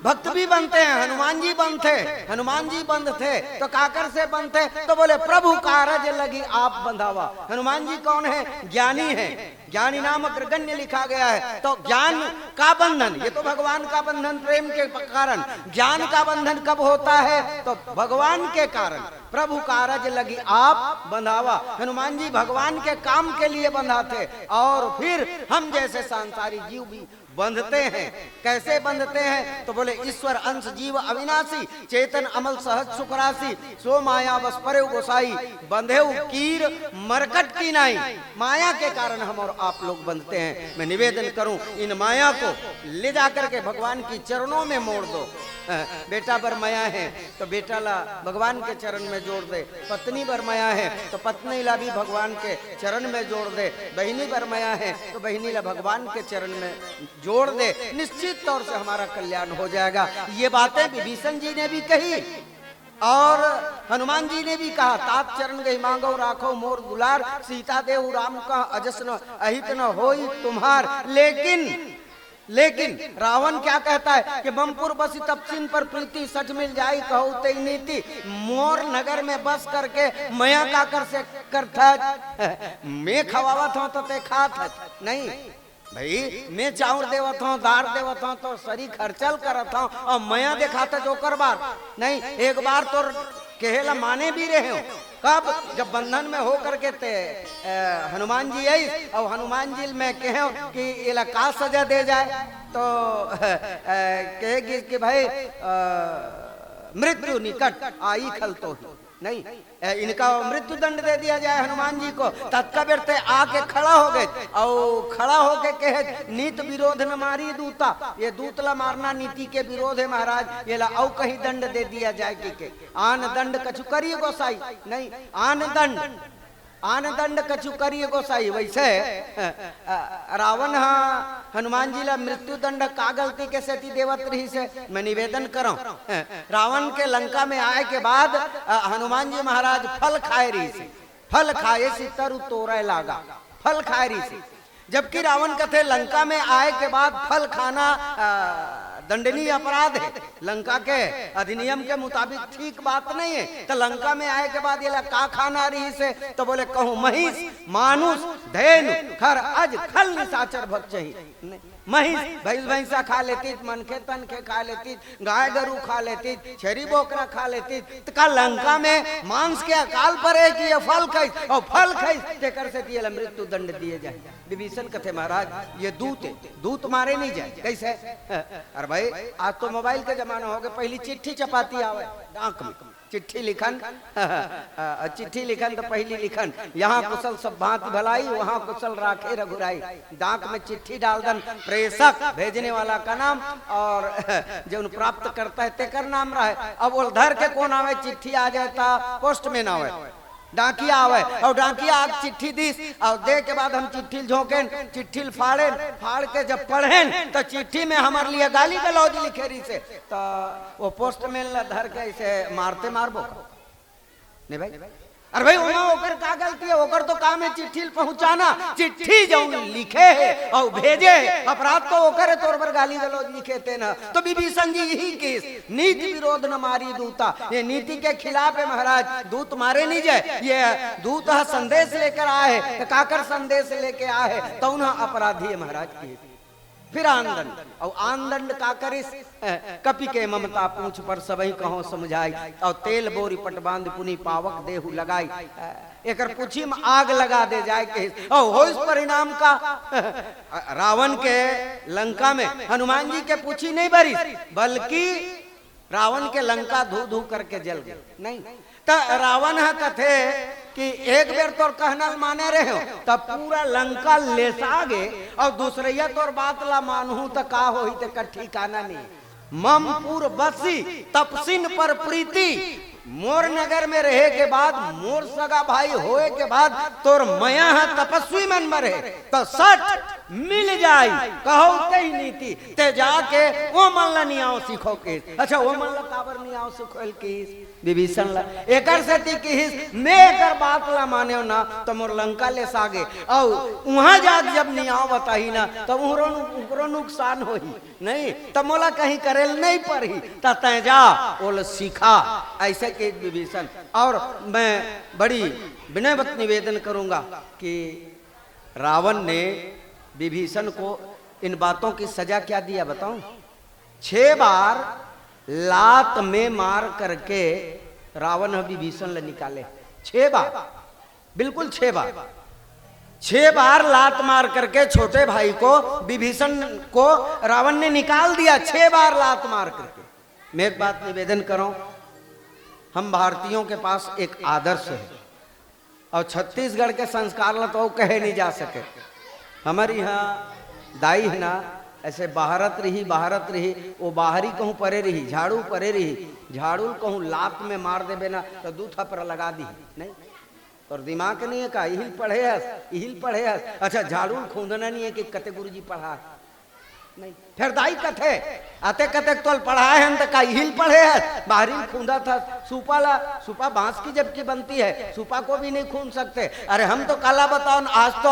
भक्त भी बनते हैं, हनुमान जी बनते, हनुमान जी बंध थे तो काकर से बनते, तो बोले प्रभु कारज लगी आप बंधावा। हनुमान जी कौन है? ज्ञानी है, ज्ञानी नाम अग्रगण्य लिखा गया है। तो ज्ञान का बंधन, ये तो भगवान का बंधन प्रेम के कारण, ज्ञान का बंधन कब होता है? तो भगवान के कारण। प्रभु कारज लगी आप बंधावा, हनुमान जी भगवान के काम के लिए बंधा थे, और फिर हम जैसे सांसारिक जीव भी बंधते हैं। कैसे बंधते हैं? तो बोले ईश्वर अंश जीव अविनाशी, चेतन अमल सहज सुखराशि, सो माया बस परे गोसाई, बंधे कीर मरकट की नाई। माया के कारण हम और आप लोग बंधते हैं। मैं निवेदन करूं, इन माया को ले जाकर के भगवान की चरणों में मोड़ दो। बेटा बर माया है तो बेटा ला भगवान के चरण में जोड़ दे, पत्नी बर माया है तो पत्नी ला भी भगवान के चरण में जोड़ दे, बहनी बर माया है तो बहनी ला भगवान के चरण में जोड़ दे, निश्चित तौर से हमारा कल्याण हो जाएगा। ये बातें विभीषण जी ने भी कही और हनुमान जी ने भी कहा, तात चरण गई मांगो राखो मोर दुलार, सीता देव राम का अजस न अहित न होई तुम्हार। लेकिन रावण क्या कहता है कि बमपुर बसी तपसिन पर प्रीति, सच मिल जाई कहो ते नीति, मोर नगर में बस करके मया का कर से करता, मैं खवावत हूं तो ते खात नहीं भाई, मैं चाउर देवत हूँ, दार देवत हूँ तो सरी खर्चल करत हूँ, और मया देखाता जो कर बार नहीं, एक बार तो कहेला माने भी रहे हो। कब? जब बंधन में हो करके ते हनुमान जी आई और हनुमान जी में कहे कि ये का सजा दे जाए, तो कहेगी कि भाई मृत्यु निकट आई खल तो ही नहीं, इनका मृत्यु दंड दे दिया जाए हनुमान जी को। तत्काल ते आके खड़ा हो गए और खड़ा होके कहे नीत विरोध न मारी दूता, ये दूतला मारना नीति के विरोध है महाराज, ये ला औ कहीं दंड दे दिया जाए कि आन दंड कछु करिए गोसाई नहीं, आन दंड आन दंड कछु करिए गोसाई। वैसे रावण हनुमान जी ला मृत्यु दंड का गलती के सेती देवत रही से मैं निवेदन करो। रावण के लंका में आए के बाद हनुमान जी महाराज फल खाए रही से, फल खाए से तरु तोड़े लागा, फल खाए रही से। जबकि रावण कथे लंका में आए के बाद फल खाना दंडनीय अपराध है, लंका के अधिनियम के मुताबिक ठीक बात नहीं है। तो लंका में आए के बाद ये का खाना रही से, तो बोले कहूँ महिष मानुष धैनु खर अज खल निशाचर भक्त चाहिए। महिष भैंस भैंसा खा लेती, मनखे तनखे खा लेती, गाय गरू खा लेती, छेरी बोकरा खा लेती। तो का लंका में मांस के अकाल पर है कि ये फल खाई और फल खाई तेकर से दिए मृत्यु दंड दिए जाए। विभीषण कथे महाराज ये दूत है, दूत मारे नहीं जाए कैसे? अरे भाई आज तो मोबाइल के जमाना हो गया, पहली चिट्ठी चपाती आवे डाक में, चिट्ठी लिखन चिट्ठी लिखन तो पहली लिखन यहाँ कुशल सब भांति भलाई, वहाँ कुशल राखे रघुराई। डाक में चिट्ठी डाल दन, प्रेषक भेजने वाला का नाम और जो उन प्राप्त करता है तेकर नाम रहा है। अब वो धर के कौन आवे, चिट्ठी आ जाता पोस्टमैन आवे, डाकिया आवे और डाकिया आज चिट्ठी दीस और दे के बाद हम चिट्ठी झोंकेन, चिट्ठी फाड़े, फाड़ के जब पढ़ेन तो चिट्ठी में हमारे लिए गाली गलौज लिखे रही से, तो वो पोस्टमैन ला धर के ऐसे मारते मारबो नहीं भाई। अरे भाई वहाँ ओकर का गलती है, ओकर तो काम है चिट्ठी पहुंचाना, चिट्ठी जो लिखे है और भेजे अपराध तो ओकर है, तौर पर गाली गलौज लिखे थे ना। तो विभीषण जी यही केस, नीति विरोध न मारी दूता, ये नीति के खिलाफ है महाराज, दूत मारे नहीं जाए। ये दूत संदेश लेकर आए तो काकर संदेश लेके आए तो उन्हें अपराधी है महाराज की। फिर आनदंड और आनदंड का करिस, कपि के ममता पूछ पर सबही कहो समझाई और तेल बोरी पट बांध पुनी पावक देहु लगाई। एकर पूछी में आग लगा दे जाए के और हो इस परिणाम का रावण के लंका में हनुमान जी के पूछी नहीं भरी, बल्कि रावण के लंका धू धू करके जल गए। नहीं तो रावण कथे कि एक बेर तोर कहना माने रहे हो तब पूरा लंका लेसा गे और दूसरिया तोर बात ला मानहू तो का हो ही तो ठिकाना नहीं। ममपुर बसी तपसिन पर प्रीति, मोर नगर में रहे के बाद, मोर सगा भाई होए के बाद तोर मया तपस्वी मन मरे तो सच मिल जाई कहो कही नीति ते जाके वो मन नहीं आओ सीखो के। अच्छा वो मन काबर नहीं आओ सीखो के विभीषण ला एकर से कि मैं एकर बात ला माने ना तो मोर लंका ले सागे और वहां जा जब नहीं आओ बताही ना तो उहरो नुकसान होही नहीं, तो मोला कहीं करेल नहीं पड़ी ता तय जा ओल सीखा ऐसे के विभीषण। और मैं बड़ी विनम्र निवेदन करूंगा कि रावण ने विभीषण को इन बातों की सजा क्या दिया बताऊं? 6 बार लात में मार करके रावण विभीषण ले निकाले। 6 बार, बिल्कुल 6 बार, 6 बार लात मार करके छोटे भाई को विभीषण को रावण ने निकाल दिया। 6 बार लात मार करके। मैं एक बात निवेदन करूं, हम भारतीयों के पास एक आदर्श है और छत्तीसगढ़ के संस्कार तो कहे नहीं जा सके। हमारे यहाँ दाई है ना ऐसे बाहरत रही वो बाहरी कहूँ परे रही, झाड़ू परे रही, झाड़ू कहूँ लात में मार देबे ना तो 2 थप्पड़ लगा दी नहीं। और दिमाग नहीं है का इहिल पढ़े हस। अच्छा झाड़ू खूंदना नहीं है कि कते गुरुजी पढ़ा नहीं। फिर दाई कथे आते कते तोल पढ़ाए हैं तो का हिल पढ़े है, बाहरी खूंदा था सूपा ला, सूपा बांस की जबकि बनती है, सूपा को भी नहीं खून सकते। अरे हम तो काला बताओ आज तो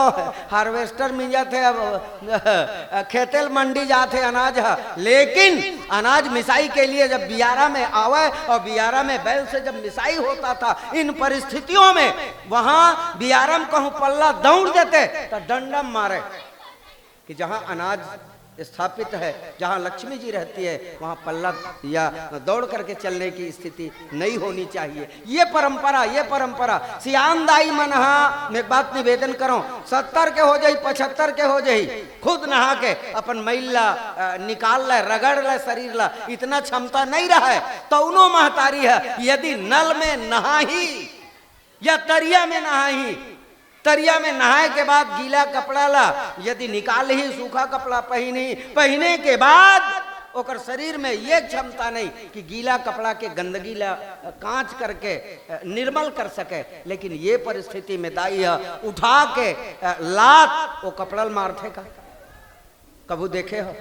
हार्वेस्टर मिल जाते, अब खेतेल मंडी जाते अनाज है, लेकिन अनाज मिसाई के लिए जब बियारा में आवे और बियारा में बैल से जब मिसाई होता था, इन परिस्थितियों में वहां बियारा में कहूं पल्ला दौड़ देते तो डंडम मारे कि जहां अनाज स्थापित है, जहां लक्ष्मी जी रहती है वहां पल्ला या दौड़ करके चलने की स्थिति नहीं होनी चाहिए। ये परंपरा सियानदाई मनहा में बात निवेदन करो 70 के हो जाई 75 के हो जाई, खुद नहा के अपन मैला निकाल ले, रगड़ ले शरीर ला, इतना क्षमता नहीं रहा है तो उनो महतारी है यदि नल में नहाही या तरिया में नहाही, तरिया में नहाए के बाद गीला कपड़ा ला यदि निकाल ही सूखा कपड़ा पहने के बाद ओकर शरीर में ये क्षमता नहीं कि गीला कपड़ा के गंदगी ला कांच करके निर्मल कर सके। लेकिन ये परिस्थिति में दाई है उठा के लात वो कपड़ल मारथे का कबू देखे हो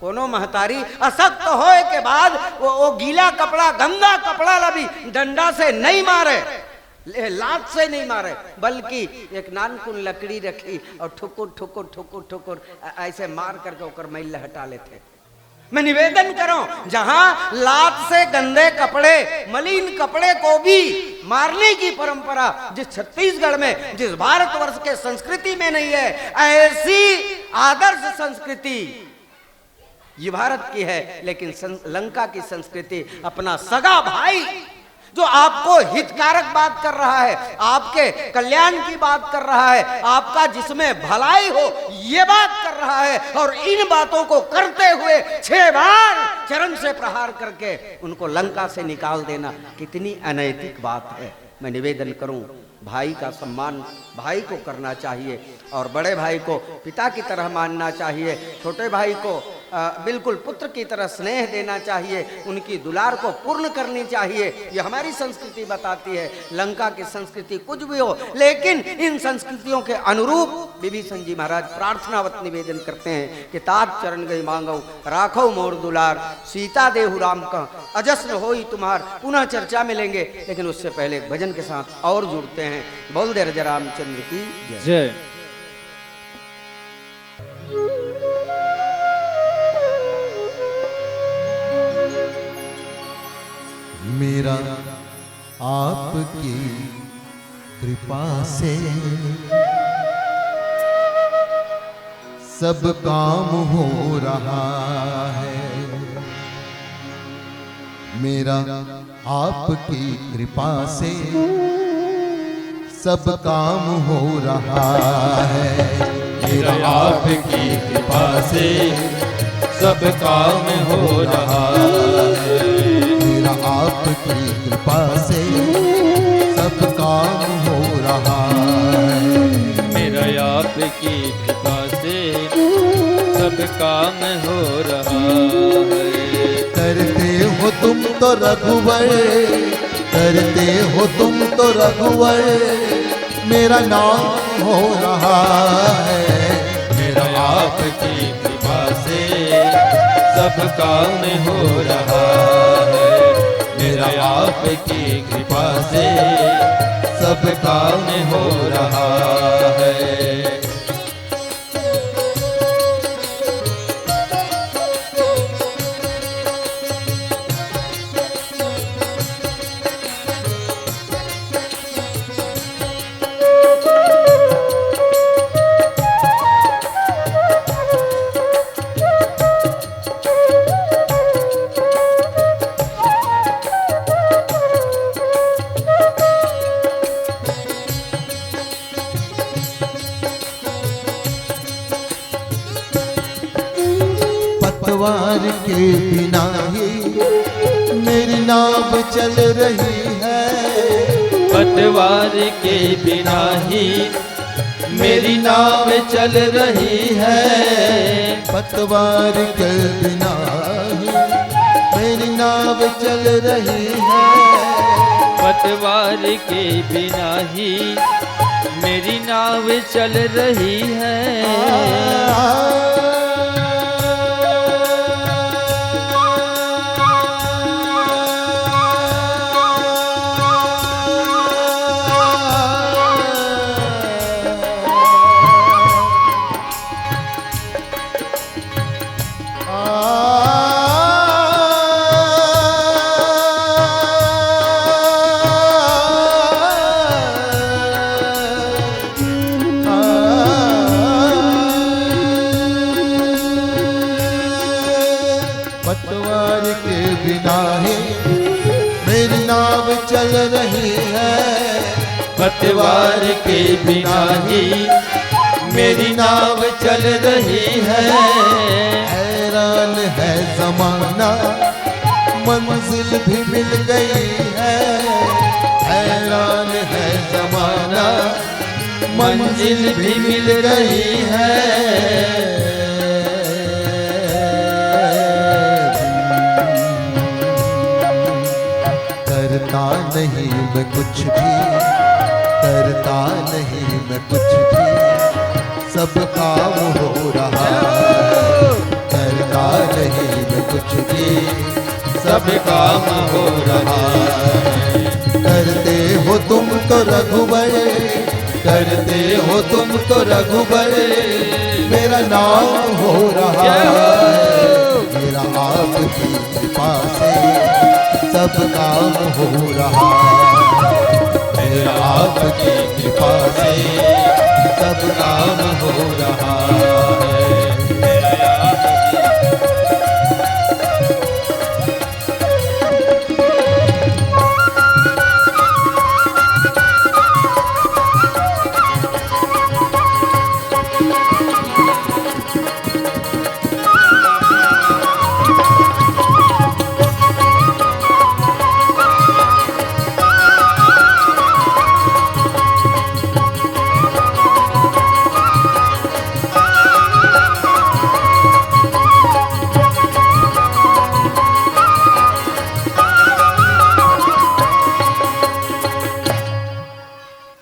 कोनो महतारी असक्त होए के बाद वो गीला कपड़ा गंदा कपड़ा ला भी डंडा से नहीं मारे, लात से नहीं मारे, बल्कि एक नानकुन लकड़ी रखी और ठुकुर ठुकुर ठुकुर ठुकुर ऐसे मार करके ओकर मैल हटा लेते। मैं निवेदन करूं जहां लात से गंदे कपड़े मलिन कपड़े को भी मारने की परंपरा जिस छत्तीसगढ़ में जिस भारतवर्ष के संस्कृति में नहीं है, ऐसी आदर्श संस्कृति ये भारत की है। लेकिन लंका की संस्कृति अपना सगा भाई जो आपको हितकारक बात कर रहा है, आपके कल्याण की बात कर रहा है, आपका जिसमें भलाई हो ये बात कर रहा है, और इन बातों को करते हुए 6 बार चरण से प्रहार करके उनको लंका से निकाल देना कितनी अनैतिक बात है। मैं निवेदन करूं भाई का सम्मान भाई को करना चाहिए और बड़े भाई को पिता की तरह मानना चाहिए, छोटे भाई को बिल्कुल पुत्र की तरह स्नेह देना चाहिए, उनकी दुलार को पूर्ण करनी चाहिए। ये हमारी संस्कृति बताती है। लंका की संस्कृति कुछ भी हो, लेकिन इन संस्कृतियों के अनुरूप विभीषण जी महाराज प्रार्थनावत निवेदन करते हैं कि तात चरण गई मांगो राखो मोर दुलार, सीता देहु राम का अजस्र होई तुम्हार। पुनः चर्चा में लेंगे, लेकिन उससे पहले भजन के साथ और जुड़ते हैं। बोल दे राजा रामचंद्र की जय। मेरा आपकी कृपा से सब काम हो रहा है। मेरा आपकी कृपा से सब काम हो रहा है। मेरा आपकी कृपा से सब काम हो रहा है। मेरा आपकी कृपा से सब काम हो रहा है। मेरा आपकी कृपा से सब काम हो रहा है। करते हो तुम तो रघुवर, करते हो तुम तो रघुवर, मेरा नाम हो रहा है। मेरा आपकी कृपा से सब काम हो रहा है। मेरा आपकी कृपा से सब काम हो रहा है। पतवार के बिना ही मेरी नाव चल रही है। पतवार के बिना ही मेरी नाव चल रही है। पतवार के बिना ही मेरी नाव चल रही है। पतवार के बिना ही मेरी नाव चल रही है। पतवार के बिना ही मेरी नाव चल रही है। पतवार के बिना ही मेरी नाव चल रही है। हैरान है जमाना मंजिल भी मिल गई है। हैरान है जमाना मंजिल भी मिल गई है। नहीं मैं कुछ भी, करता नहीं मैं कुछ भी, सब काम हो रहा है। करता नहीं मैं कुछ भी, सब काम हो रहा है। करते हो तुम तो रघुबर, करते हो तुम तो रघुबर, मेरा नाम हो रहा है। मेरा आपकी कृपा से सब काम हो रहा है। मेरा आपकी कृपा से सब काम हो रहा है।